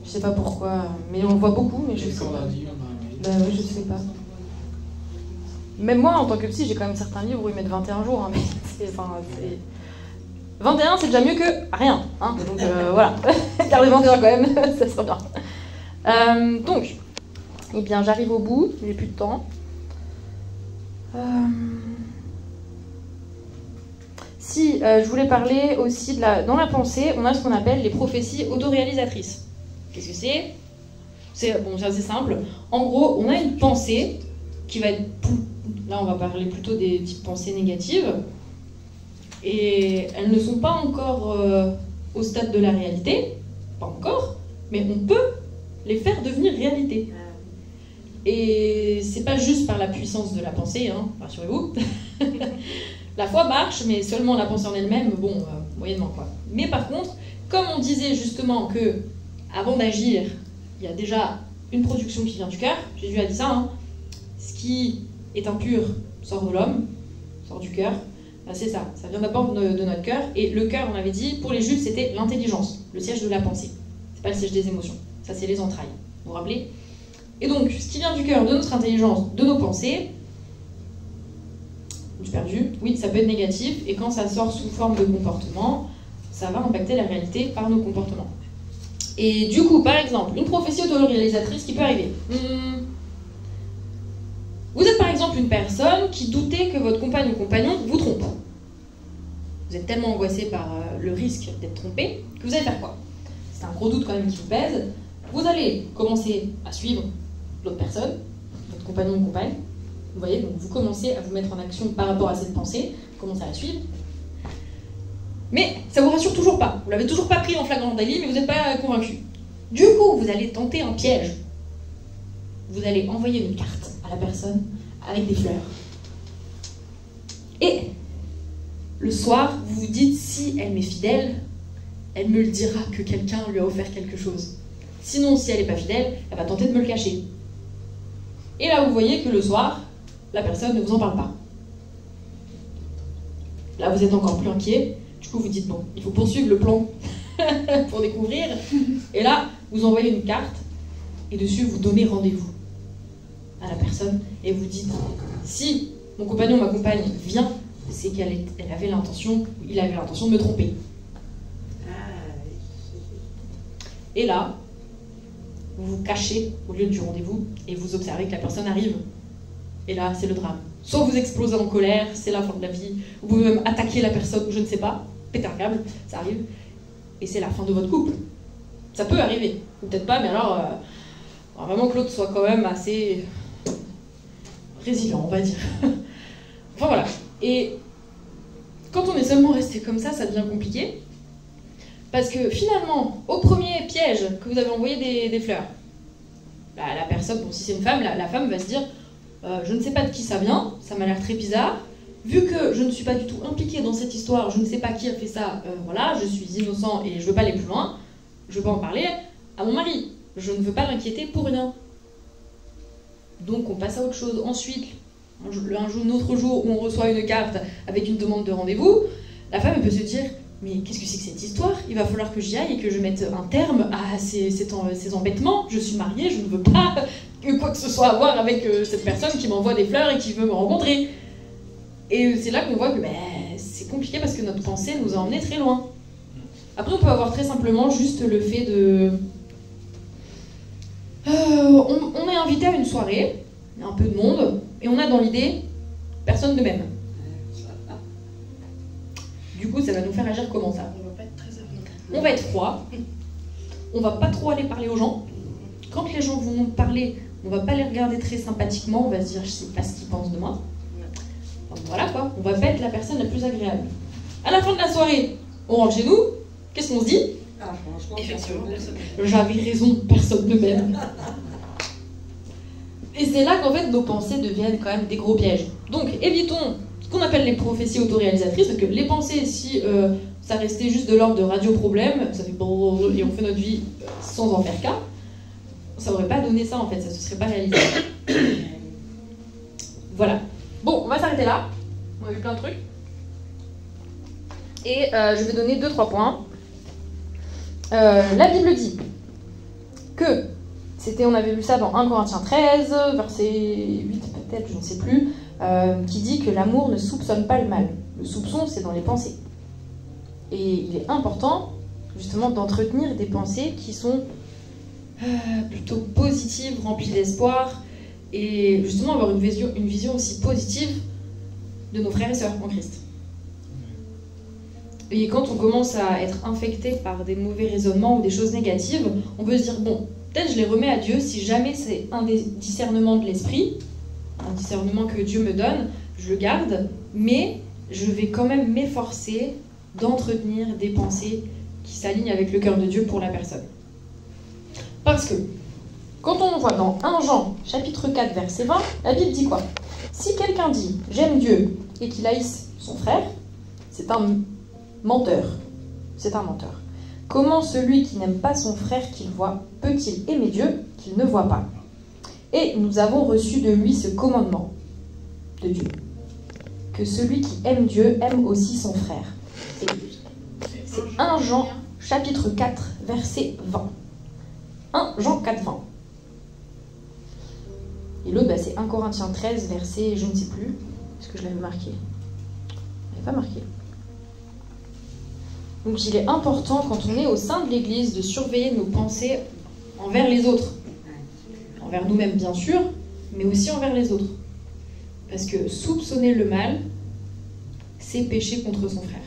Je sais pas pourquoi, mais on le voit beaucoup, mais je sais pas. Ben oui, je sais pas. Même moi, en tant que psy, j'ai quand même certains livres où ils mettent 21 jours, hein, mais c'est... 21, c'est déjà mieux que rien, hein, donc voilà. Gardez 21 quand même, ça sera bien. Donc, eh bien, j'arrive au bout, j'ai plus de temps. Si, je voulais parler aussi dans la pensée, on a ce qu'on appelle les prophéties autoréalisatrices. Qu'est-ce que c'est ? C'est assez simple. En gros, on a une pensée qui va être... Là, on va parler plutôt des types pensées négatives. Et elles ne sont pas encore au stade de la réalité. Pas encore. Mais on peut les faire devenir réalité. Et c'est pas juste par la puissance de la pensée, hein, rassurez-vous. La foi marche, mais seulement la pensée en elle-même, bon, moyennement quoi. Mais par contre, comme on disait justement que avant d'agir, il y a déjà une production qui vient du cœur, Jésus a dit ça, hein, ce qui est impur sort de l'homme, sort du cœur, ben c'est ça vient d'abord de notre cœur, et le cœur, on avait dit, pour les juifs, c'était l'intelligence, le siège de la pensée, c'est pas le siège des émotions, ça c'est les entrailles, vous vous rappelez ? Et donc, ce qui vient du cœur, de notre intelligence, de nos pensées, j'ai perdu, oui, ça peut être négatif, et quand ça sort sous forme de comportement, ça va impacter la réalité par nos comportements. Et du coup, par exemple, une prophétie autoréalisatrice qui peut arriver. Vous êtes par exemple une personne qui doutait que votre compagne ou compagnon vous trompe. Vous êtes tellement angoissé par le risque d'être trompé que vous allez faire quoi ? C'est un gros doute quand même qui vous pèse. Vous allez commencer à suivre l'autre personne, votre compagnon ou compagne. Vous voyez, donc vous commencez à vous mettre en action par rapport à cette pensée, vous commencez à la suivre. Mais ça vous rassure toujours pas. Vous l'avez toujours pas pris en flagrant délit, mais vous n'êtes pas convaincu. Du coup, vous allez tenter un piège. Vous allez envoyer une carte à la personne avec des fleurs. Et le soir, vous vous dites, si elle m'est fidèle, elle me le dira que quelqu'un lui a offert quelque chose. Sinon, si elle n'est pas fidèle, elle va tenter de me le cacher. Et là, vous voyez que le soir, la personne ne vous en parle pas. Là, vous êtes encore plus inquiet. Du coup, vous dites, bon, il faut poursuivre le plan pour découvrir. Et là, vous envoyez une carte et dessus, vous donnez rendez-vous à la personne et vous dites, si mon compagnon ou ma compagne vient, c'est qu'elle avait l'intention, il avait l'intention de me tromper. Et là, vous vous cachez au lieu du rendez-vous et vous observez que la personne arrive. Et là, c'est le drame. Soit vous explosez en colère, c'est la fin de la vie, vous pouvez même attaquer la personne, je ne sais pas, péter un câble, ça arrive, et c'est la fin de votre couple. Ça peut arriver, ou peut-être pas, mais alors, vraiment que l'autre soit quand même assez résilient, on va dire. Enfin voilà. Et quand on est seulement resté comme ça devient compliqué, parce que finalement, au premier piège que vous avez envoyé des fleurs, la personne, bon si c'est une femme, la femme va se dire je ne sais pas de qui ça vient, ça m'a l'air très bizarre, vu que je ne suis pas du tout impliquée dans cette histoire, je ne sais pas qui a fait ça, voilà, je suis innocent et je ne veux pas aller plus loin, je ne veux pas en parler à mon mari, je ne veux pas l'inquiéter pour rien. Donc on passe à autre chose. Ensuite, un autre jour où on reçoit une carte avec une demande de rendez-vous, la femme elle peut se dire mais qu'est-ce que c'est que cette histoire? Il va falloir que j'y aille et que je mette un terme à ces embêtements. Je suis mariée, je ne veux pas que quoi que ce soit à voir avec cette personne qui m'envoie des fleurs et qui veut me rencontrer. Et c'est là qu'on voit que c'est compliqué parce que notre pensée nous a emmenés très loin. Après, on peut avoir très simplement juste le fait de... on est invité à une soirée, il y a un peu de monde, et on a dans l'idée personne de même. Du coup, ça va nous faire agir comment ça? On va pas être très avenant. On va être froid, on va pas trop aller parler aux gens. Quand les gens vont nous parler, on va pas les regarder très sympathiquement, on va se dire je sais pas ce qu'ils pensent de moi. Enfin, voilà quoi, on va pas être la personne la plus agréable. À la fin de la soirée, on rentre chez nous, qu'est-ce qu'on se dit? Ah, franchement, Effectivement, personne. J'avais raison, personne ne m'aime. Et c'est là qu'en fait nos pensées deviennent quand même des gros pièges. Donc évitons ce qu'on appelle les prophéties autoréalisatrices, parce que les pensées, si ça restait juste de l'ordre de radio-problème, ça fait brrr, et on fait notre vie sans en faire cas, ça n'aurait pas donné ça en fait, ça se serait pas réalisé. Voilà. Bon, on va s'arrêter là. On a vu plein de trucs. Et je vais donner 2-3 points. La Bible dit que, on avait vu ça dans 1 Corinthiens 13, verset 8 peut-être, je ne sais plus, qui dit que l'amour ne soupçonne pas le mal. Le soupçon, c'est dans les pensées. Et il est important, justement, d'entretenir des pensées qui sont plutôt positives, remplies d'espoir, et justement avoir une vision aussi positive de nos frères et sœurs en Christ. Et quand on commence à être infecté par des mauvais raisonnements ou des choses négatives, on peut se dire, bon, peut-être je les remets à Dieu, si jamais c'est un des discernements de l'esprit, un discernement que Dieu me donne, je le garde, mais je vais quand même m'efforcer d'entretenir des pensées qui s'alignent avec le cœur de Dieu pour la personne. Parce que, quand on voit dans 1 Jean, chapitre 4, verset 20, la Bible dit quoi? Si quelqu'un dit « j'aime Dieu » et qu'il haïsse son frère, c'est un menteur. C'est un menteur. Comment celui qui n'aime pas son frère qu'il voit peut-il aimer Dieu qu'il ne voit pas? Et nous avons reçu de lui ce commandement de Dieu, que celui qui aime Dieu aime aussi son frère. C'est 1 Jean, chapitre 4, verset 20. 1 Jean 4, 20. Et l'autre, c'est 1 Corinthiens 13, verset, je ne sais plus, est-ce que je l'avais marqué? Je l'avais pas marqué. Donc il est important, quand on est au sein de l'Église, de surveiller nos pensées envers les autres. Envers nous-mêmes, bien sûr, mais aussi envers les autres. Parce que soupçonner le mal, c'est pécher contre son frère.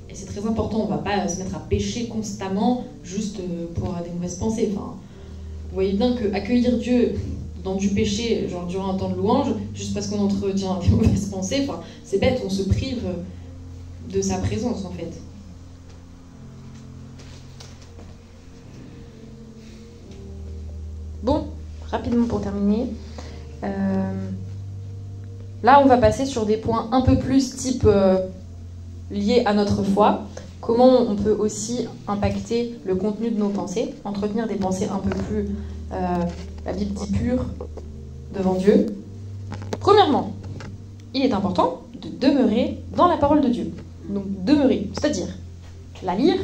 Et c'est très important, on ne va pas se mettre à pécher constamment juste pour avoir des mauvaises pensées. Enfin, vous voyez bien qu'accueillir Dieu dans du péché, genre durant un temps de louange, juste parce qu'on entretient des mauvaises pensées, enfin, c'est bête, on se prive de sa présence en fait. Bon, rapidement pour terminer. Là, on va passer sur des points un peu plus type liés à notre foi. Comment on peut aussi impacter le contenu de nos pensées, entretenir des pensées un peu plus, la Bible dit pures, devant Dieu. Premièrement, il est important de demeurer dans la parole de Dieu. Donc demeurer, c'est-à-dire la lire,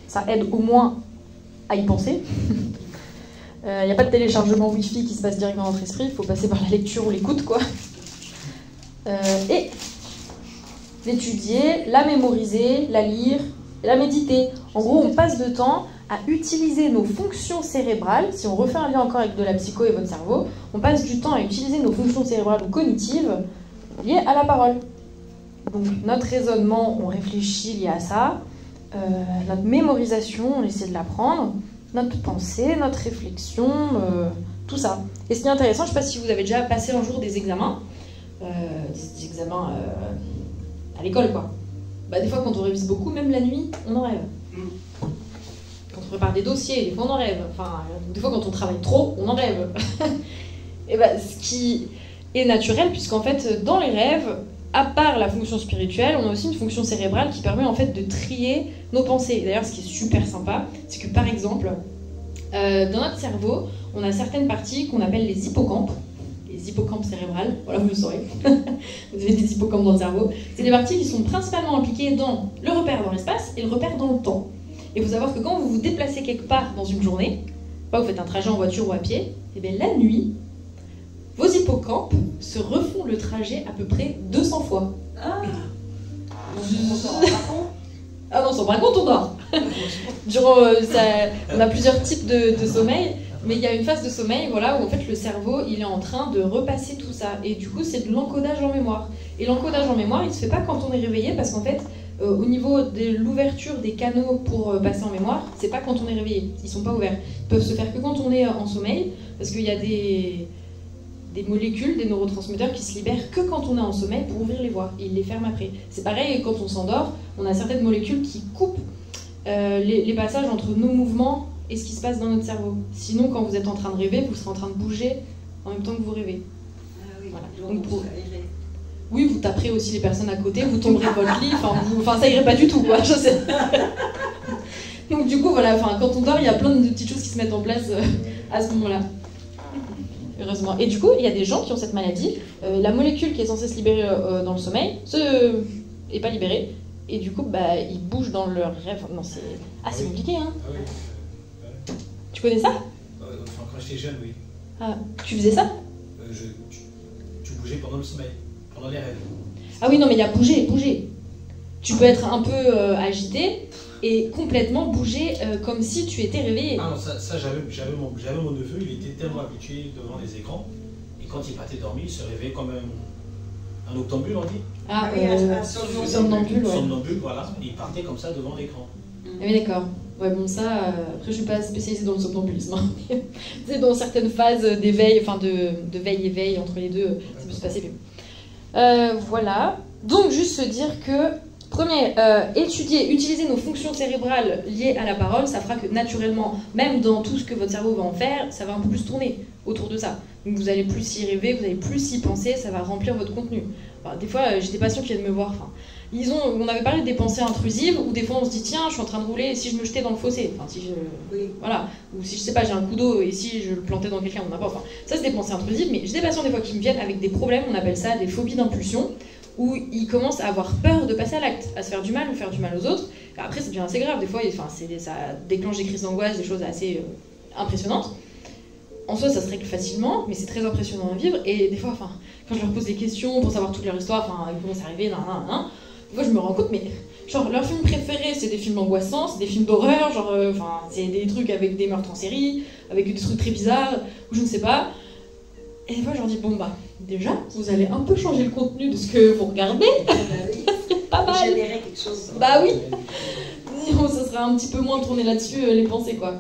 ça aide au moins à y penser. Il n'y a pas de téléchargement Wi-Fi qui se passe direct dans notre esprit, il faut passer par la lecture ou l'écoute, quoi. Et l'étudier, la mémoriser, la lire, la méditer. En gros, on passe de temps à utiliser nos fonctions cérébrales. Si on refait un lien encore avec de la psycho et votre cerveau, on passe du temps à utiliser nos fonctions cérébrales ou cognitives liées à la parole. Donc notre raisonnement, on réfléchit lié à ça. Notre mémorisation, on essaie de l'apprendre. Notre pensée, notre réflexion, tout ça. Et ce qui est intéressant, je ne sais pas si vous avez déjà passé un jour des examens, à l'école, quoi. Bah, des fois, quand on révise beaucoup, même la nuit, on en rêve. Quand on prépare des dossiers, des fois, on en rêve. Enfin, des fois, quand on travaille trop, on en rêve. Et bah, ce qui est naturel, puisqu'en fait, dans les rêves, à part la fonction spirituelle, on a aussi une fonction cérébrale qui permet en fait de trier nos pensées. D'ailleurs, ce qui est super sympa, c'est que par exemple, dans notre cerveau, on a certaines parties qu'on appelle les hippocampes. Les des hippocampes cérébrales, voilà, vous le saurez. Vous avez des hippocampes dans le cerveau. C'est des parties qui sont principalement impliquées dans le repère dans l'espace et le repère dans le temps. Et il faut savoir que quand vous vous déplacez quelque part dans une journée, pas vous faites un trajet en voiture ou à pied, et bien la nuit, vos hippocampes se refont le trajet à peu près 200 fois. Ah, on s'en rend pas compte. Ah non, on s'en rend pas compte, on dort. Durant, on a plusieurs types de sommeil, mais il y a une phase de sommeil voilà, où en fait le cerveau il est en train de repasser tout ça. Et du coup, c'est de l'encodage en mémoire. Et l'encodage en mémoire, il ne se fait pas quand on est réveillé, parce qu'en fait, au niveau de l'ouverture des canaux pour passer en mémoire, c'est pas quand on est réveillé. Ils sont pas ouverts. Ils peuvent se faire que quand on est en sommeil, parce qu'il y a des molécules, des neurotransmetteurs qui se libèrent que quand on est en sommeil pour ouvrir les voies. Et ils les ferment après. C'est pareil, quand on s'endort, on a certaines molécules qui coupent les passages entre nos mouvements et ce qui se passe dans notre cerveau. Sinon, quand vous êtes en train de rêver, vous serez en train de bouger en même temps que vous rêvez. Ah oui, Voilà. Donc, aéré. oui, vous taperez aussi les personnes à côté, vous tomberez de votre lit, enfin ça irait pas du tout, quoi. Je sais. Donc du coup, voilà, quand on dort, il y a plein de petites choses qui se mettent en place à ce moment-là. Heureusement. Et du coup, il y a des gens qui ont cette maladie. La molécule qui est censée se libérer dans le sommeil n'est pas libérée. Et du coup, ils bougent dans leur rêve. Non, c'est assez compliqué, hein. Ah oui. Tu connais ça? Enfin, quand j'étais jeune, oui. Ah, tu faisais ça? Tu bougeais pendant le sommeil, pendant les rêves. Ah oui, non, mais il y a bouger. Tu peux être un peu agité et complètement bouger comme si tu étais réveillé. Ah non, ça j'avais mon neveu, il était tellement habitué devant les écrans, et quand il partait dormir, il se réveillait comme un octambule, on dit. Ah, oui, un somnambule, ouais. Somnambule, voilà, et il partait comme ça devant l'écran. Ah oui, d'accord. Ouais, bon, ça, après, je suis pas spécialisée dans le somnambulisme. Hein. C'est dans certaines phases d'éveil, enfin de veille-éveil, entre les deux, ça peut se passer mieux. Voilà. Donc, juste se dire que, premier, utiliser nos fonctions cérébrales liées à la parole, ça fera que naturellement, même dans tout ce que votre cerveau va en faire, ça va un peu plus tourner autour de ça. Donc, vous allez plus y rêver, vous allez plus y penser, ça va remplir votre contenu. Enfin, des fois, j'ai des patients qui viennent me voir. On avait parlé des pensées intrusives, où des fois on se dit tiens, je suis en train de rouler, et si je me jetais dans le fossé, voilà, ou si je sais pas, j'ai un coup d'eau et si je le plantais dans quelqu'un ou n'importe. Enfin, ça c'est des pensées intrusives, mais j'ai des patients des fois qui me viennent avec des problèmes, on appelle ça des phobies d'impulsion, où ils commencent à avoir peur de passer à l'acte, à se faire du mal ou faire du mal aux autres. Après, ça devient assez grave, des fois, ça déclenche des crises d'angoisse, des choses assez impressionnantes. En soi, ça se règle facilement, mais c'est très impressionnant à vivre. Et des fois, quand je leur pose des questions pour savoir toute leur histoire, comment c'est arrivé, des fois, je me rends compte, mais genre, leur film préféré, c'est des films angoissants, c'est des films d'horreur, c'est des trucs avec des meurtres en série, avec des trucs très bizarres, ou je ne sais pas. Et des fois, je leur dis, déjà, vous allez un peu changer le contenu de ce que vous regardez. C'est pas mal. Générer quelque chose. Bah oui. Bon, ça sera un petit peu moins tourné là-dessus, les pensées, quoi.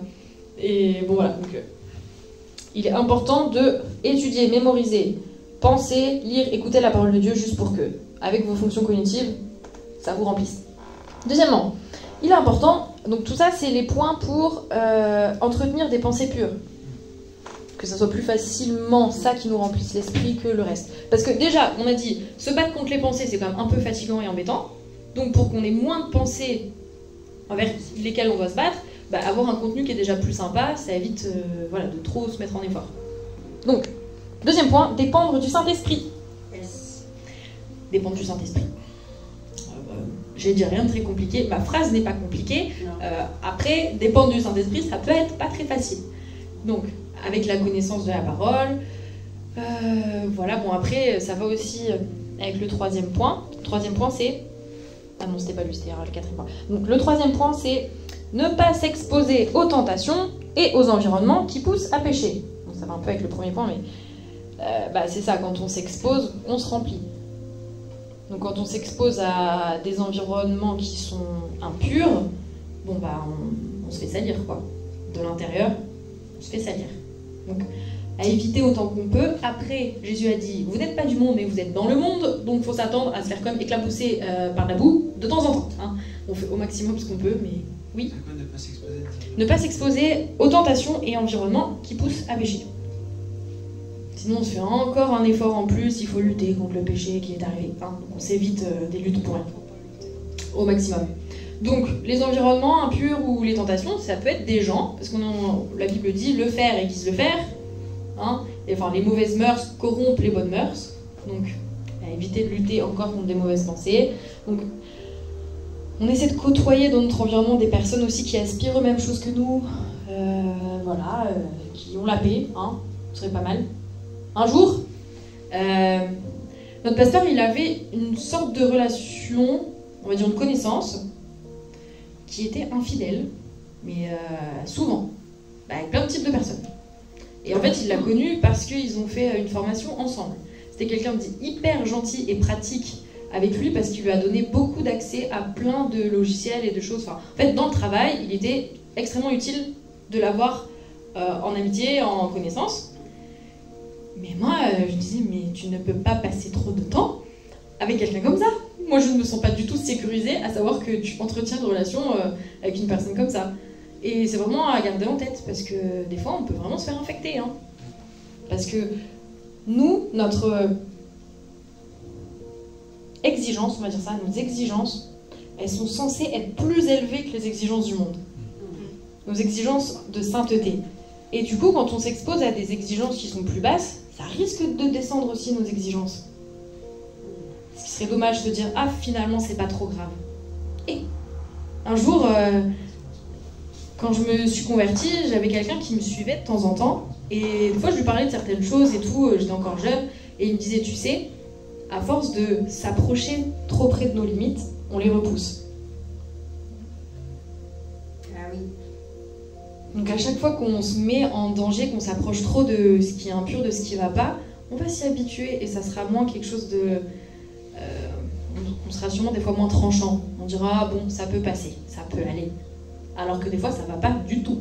Et bon, voilà, donc... il est important de étudier, mémoriser, penser, lire, écouter la parole de Dieu juste pour que, avec vos fonctions cognitives, ça vous remplisse. Deuxièmement, il est important, donc tout ça c'est les points pour entretenir des pensées pures. Que ça soit plus facilement ça qui nous remplisse l'esprit que le reste. Parce que déjà, on a dit, se battre contre les pensées c'est quand même un peu fatigant et embêtant. Donc pour qu'on ait moins de pensées envers lesquelles on doit se battre, avoir un contenu qui est déjà plus sympa, ça évite de trop se mettre en effort. Donc, deuxième point, dépendre du Saint-Esprit. Yes. Dépendre du Saint-Esprit. Je vais dire rien de très compliqué, ma phrase n'est pas compliquée. Après, dépendre du Saint-Esprit, ça peut être pas très facile. Donc, avec la connaissance de la parole, après, ça va aussi avec le troisième point. Le troisième point, c'est... Ah non, c'était pas lui, c'était le quatrième point. Donc, le troisième point, c'est ne pas s'exposer aux tentations et aux environnements qui poussent à pécher. Donc, ça va un peu avec le premier point, mais c'est ça, quand on s'expose, on se remplit. Donc quand on s'expose à des environnements qui sont impurs, on se fait salir, quoi. De l'intérieur, on se fait salir. Donc à éviter autant qu'on peut. Après, Jésus a dit, vous n'êtes pas du monde, mais vous êtes dans le monde, donc il faut s'attendre à se faire comme éclabousser par la boue de temps en temps. Hein. On fait au maximum ce qu'on peut, mais oui. C'est quoi ne pas s'exposer? Ne pas s'exposer aux tentations et environnements qui poussent à pécher. Sinon, on se fait encore un effort en plus, il faut lutter contre le péché qui est arrivé. Hein. Donc on s'évite des luttes pour rien. Au maximum. Donc, les environnements impurs ou les tentations, ça peut être des gens, parce que la Bible dit le faire et qui se le faire. Hein. Et, enfin, les mauvaises mœurs corrompent les bonnes mœurs. Donc, éviter de lutter encore contre des mauvaises pensées. Donc, on essaie de côtoyer dans notre environnement des personnes aussi qui aspirent aux mêmes choses que nous, qui ont la paix, hein, ce serait pas mal. Un jour, notre pasteur, il avait une sorte de relation, on va dire une connaissance, qui était infidèle, mais souvent, avec plein de types de personnes. Et en fait, il l'a connu parce qu'ils ont fait une formation ensemble. C'était quelqu'un d'hyper gentil et pratique avec lui parce qu'il lui a donné beaucoup d'accès à plein de logiciels et de choses. Enfin, en fait, dans le travail, il était extrêmement utile de l'avoir en amitié, en connaissance. Mais moi, je disais, mais tu ne peux pas passer trop de temps avec quelqu'un comme ça. Moi, je ne me sens pas du tout sécurisée à savoir que tu entretiens une relation avec une personne comme ça. Et c'est vraiment à garder en tête, parce que des fois, on peut vraiment se faire infecter. Hein. Parce que nous, notre exigence, on va dire ça, nos exigences, elles sont censées être plus élevées que les exigences du monde. Nos exigences de sainteté. Et du coup, quand on s'expose à des exigences qui sont plus basses, ça risque de descendre aussi nos exigences. Ce qui serait dommage de se dire, ah, finalement, c'est pas trop grave. Et un jour, quand je me suis convertie, j'avais quelqu'un qui me suivait de temps en temps. Et des fois, je lui parlais de certaines choses et tout, j'étais encore jeune. Et il me disait, tu sais, à force de s'approcher trop près de nos limites, on les repousse. Ah oui. Donc à chaque fois qu'on se met en danger, qu'on s'approche trop de ce qui est impur, de ce qui ne va pas, on va s'y habituer et ça sera moins quelque chose de... on sera sûrement des fois moins tranchant. On dira, ah bon, ça peut passer, ça peut aller. Alors que des fois, ça ne va pas du tout.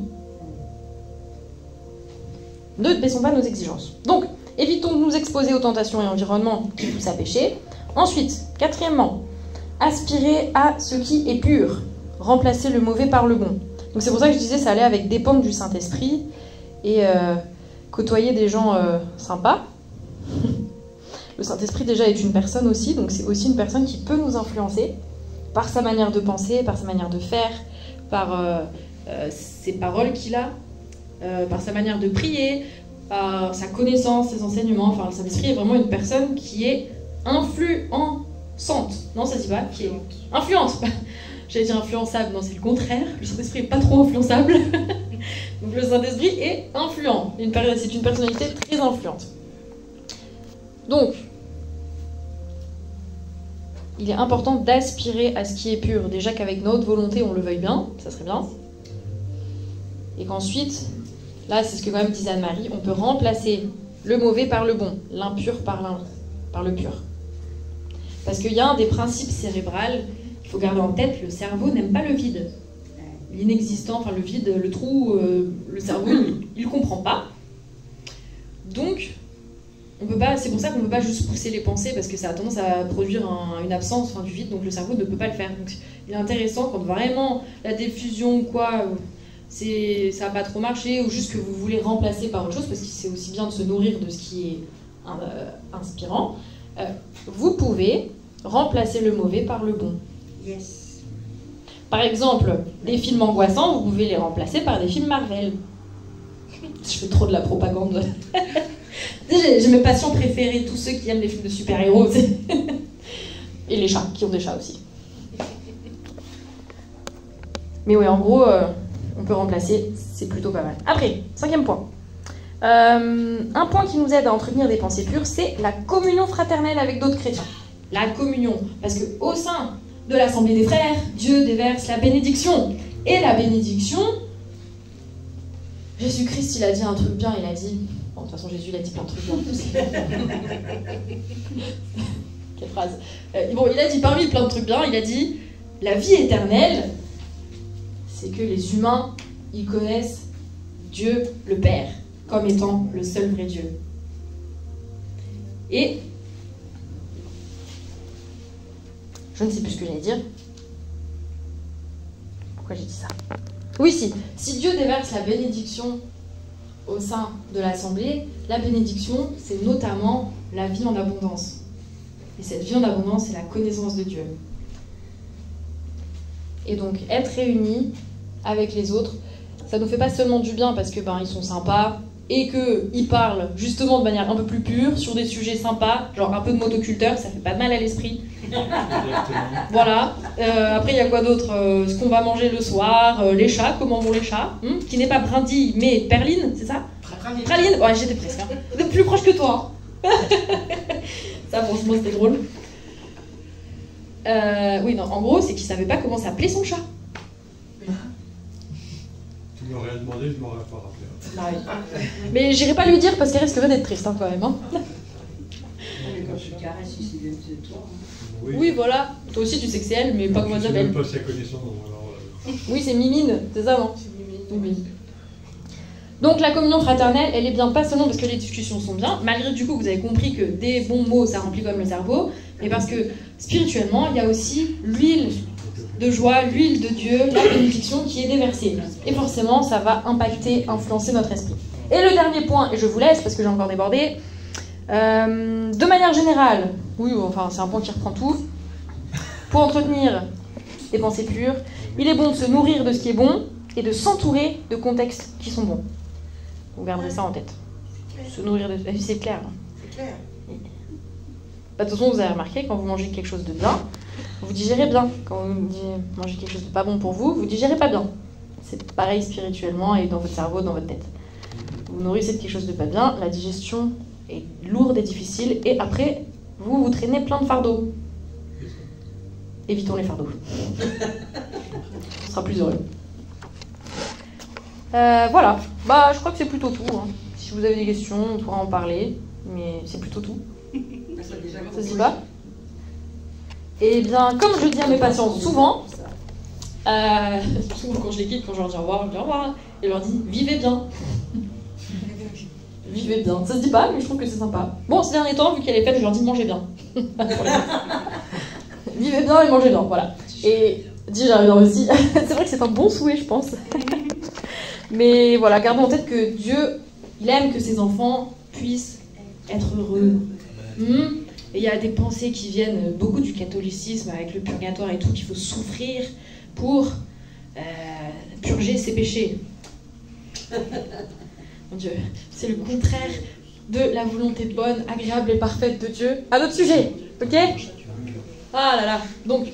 Ne baissons pas nos exigences. Donc, évitons de nous exposer aux tentations et environnements qui poussent à pécher. Ensuite, quatrièmement, aspirer à ce qui est pur. Remplacer le mauvais par le bon. Donc c'est pour ça que je disais ça allait avec dépendre du Saint-Esprit et côtoyer des gens sympas. Le Saint-Esprit déjà est une personne aussi, donc c'est aussi une personne qui peut nous influencer par sa manière de penser, par sa manière de faire, par ses paroles qu'il a, par sa manière de prier, par sa connaissance, ses enseignements. Enfin, le Saint-Esprit est vraiment une personne qui est influençante. Non, ça se dit pas, qui est influente. J'allais dire influençable, non, c'est le contraire. Le Saint-Esprit n'est pas trop influençable. Donc le Saint-Esprit est influent. C'est une personnalité très influente. Donc, il est important d'aspirer à ce qui est pur. Déjà qu'avec notre volonté, on le veuille bien, ça serait bien. Et qu'ensuite, là, c'est ce que quand même disait Anne-Marie, on peut remplacer le mauvais par le bon, l'impur par le pur. Parce qu'il y a un des principes cérébrales. Il faut garder en tête, le cerveau n'aime pas le vide. L'inexistant, enfin le vide, le trou, le cerveau, il ne comprend pas. Donc, on peut pas, c'est pour ça qu'on ne peut pas juste pousser les pensées, parce que ça a tendance à produire une absence du vide, donc le cerveau ne peut pas le faire. Donc, il est intéressant quand vraiment la diffusion ou quoi, ça n'a pas trop marché, ou juste que vous voulez remplacer par autre chose, parce que c'est aussi bien de se nourrir de ce qui est inspirant, vous pouvez remplacer le mauvais par le bon. Yes. Par exemple, des films angoissants, vous pouvez les remplacer par des films Marvel. Je fais trop de la propagande. J'ai mes patients préférés, tous ceux qui aiment les films de super-héros. Et les chats, qui ont des chats aussi. Mais ouais, en gros, on peut remplacer, c'est plutôt pas mal. Après, 5e point. Un point qui nous aide à entretenir des pensées pures, c'est la communion fraternelle avec d'autres chrétiens. La communion. Parce qu'au sein de l'Assemblée des frères, Dieu déverse la bénédiction. Et la bénédiction, Jésus-Christ, il a dit un truc bien, il a dit... Bon, de toute façon, Jésus, il a dit plein de trucs bien. Quelle phrase. Bon, il a dit parmi plein de trucs bien, il a dit, la vie éternelle, c'est que les humains, ils connaissent Dieu, le Père, comme étant le seul vrai Dieu. Et... je ne sais plus ce que j'allais dire. Pourquoi j'ai dit ça? Oui, si Dieu déverse la bénédiction au sein de l'Assemblée, la bénédiction, c'est notamment la vie en abondance. Et cette vie en abondance, c'est la connaissance de Dieu. Et donc, être réunis avec les autres, ça ne nous fait pas seulement du bien parce que ils sont sympas, et qu'il parle justement de manière un peu plus pure, sur des sujets sympas, genre un peu de motoculteur, ça fait pas de mal à l'esprit. Voilà. Après, il y a quoi d'autre? Ce qu'on va manger le soir, les chats, comment vont les chats, qui n'est pas brindille, mais perline, c'est ça? Praline. Ouais, j'étais presque. Hein. Plus proche que toi. Ça, franchement, c'était drôle. Oui, non, en gros, c'est qu'il savait pas comment s'appelait son chat. Tu m'aurais demandé, je m'aurais pas rappelé. Ah oui. Mais j'irai pas lui dire parce qu'elle risquerait d'être triste hein, quand même. Hein. Quand tu caresses ici, c'est toi. Oui, voilà. Toi aussi, tu sais que c'est elle, mais pas comment elle Je sais s'appelle. même pas si elle connaît son nom. Alors, Oui, c'est Mimine, c'est ça, non? Oui. Donc la communion fraternelle, elle est bien pas seulement parce que les discussions sont bien, malgré du coup vous avez compris que des bons mots ça remplit comme le cerveau, mais parce que spirituellement il y a aussi l'huile de joie, l'huile de Dieu, la bénédiction qui est déversée. Et forcément ça va impacter, influencer notre esprit. Et le dernier point, et je vous laisse parce que j'ai encore débordé, de manière générale, oui enfin c'est un point qui reprend tout, pour entretenir des pensées pures, il est bon de se nourrir de ce qui est bon et de s'entourer de contextes qui sont bons. Vous garderez ça en tête. Se nourrir de... C'est clair. C'est clair. Bah, de toute façon, vous avez remarqué, quand vous mangez quelque chose de bien, vous digérez bien. Quand vous mangez quelque chose de pas bon pour vous, vous digérez pas bien. C'est pareil spirituellement et dans votre cerveau, dans votre tête. Vous nourrissez de quelque chose de pas bien, la digestion est lourde et difficile, et après, vous traînez plein de fardeaux. Évitons les fardeaux. On sera plus heureux. Voilà, bah je crois que c'est plutôt tout. Hein. Si vous avez des questions, on pourra en parler, mais c'est plutôt tout. Ça se dit pas? Et bien, comme je dis à mes patients souvent, souvent quand je les quitte, quand je leur dis au revoir, et je leur dis vivez bien. Vivez bien. Ça se dit pas, mais je trouve que c'est sympa. Bon, ces derniers temps, vu qu'elle est faite, je leur dis mangez bien. Vivez bien et mangez bien, voilà. Et digérez bien aussi. C'est vrai que c'est un bon souhait, je pense. Mais voilà, gardons en tête que Dieu, il aime que ses enfants puissent être heureux. Et il y a des pensées qui viennent beaucoup du catholicisme avec le purgatoire et tout, qu'il faut souffrir pour purger ses péchés. Mon Dieu, c'est le contraire de la volonté bonne, agréable et parfaite de Dieu. À notre sujet, ok? Ah là là, donc...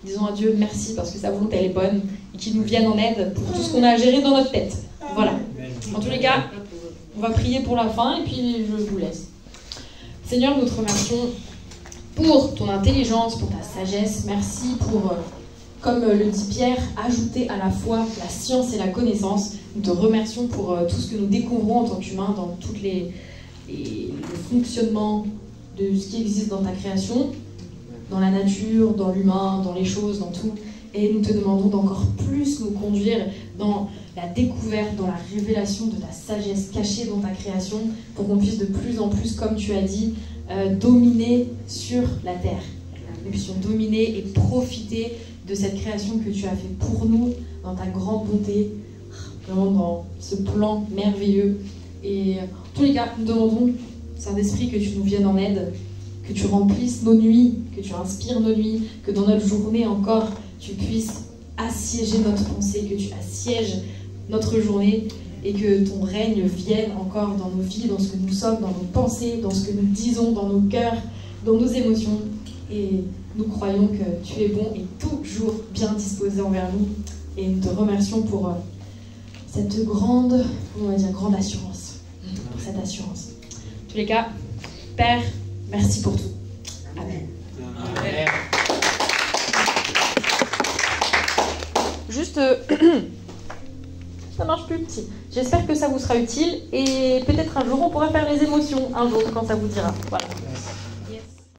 disons à Dieu merci parce que sa volonté elle est bonne et qu'il nous vienne en aide pour tout ce qu'on a à gérer dans notre tête. Voilà. En tous les cas, on va prier pour la fin et puis je vous laisse. Seigneur, nous te remercions pour ton intelligence, pour ta sagesse. Merci pour, comme le dit Pierre, ajouter à la fois la science et la connaissance. Nous te remercions pour tout ce que nous découvrons en tant qu'humains dans tous le fonctionnement de ce qui existe dans ta création. Dans la nature, dans l'humain, dans les choses, dans tout. Et nous te demandons d'encore plus nous conduire dans la découverte, dans la révélation de ta sagesse cachée dans ta création, pour qu'on puisse de plus en plus, comme tu as dit, dominer sur la terre. Nous puissions dominer et profiter de cette création que tu as fait pour nous, dans ta grande bonté, vraiment dans ce plan merveilleux. Et en tous les cas, nous demandons, Saint-Esprit, que tu nous viennes en aide, que tu remplisses nos nuits, que tu inspires nos nuits, que dans notre journée encore, tu puisses assiéger notre pensée, que tu assièges notre journée et que ton règne vienne encore dans nos vies, dans ce que nous sommes, dans nos pensées, dans ce que nous disons, dans nos cœurs, dans nos émotions. Et nous croyons que tu es bon et toujours bien disposé envers nous. Et nous te remercions pour cette grande assurance, pour cette assurance. En tous les cas, Père, merci pour tout. Amen. Amen. Juste, ça marche plus petit. J'espère que ça vous sera utile et peut-être un jour on pourra faire les émotions, un jour quand ça vous dira. Voilà.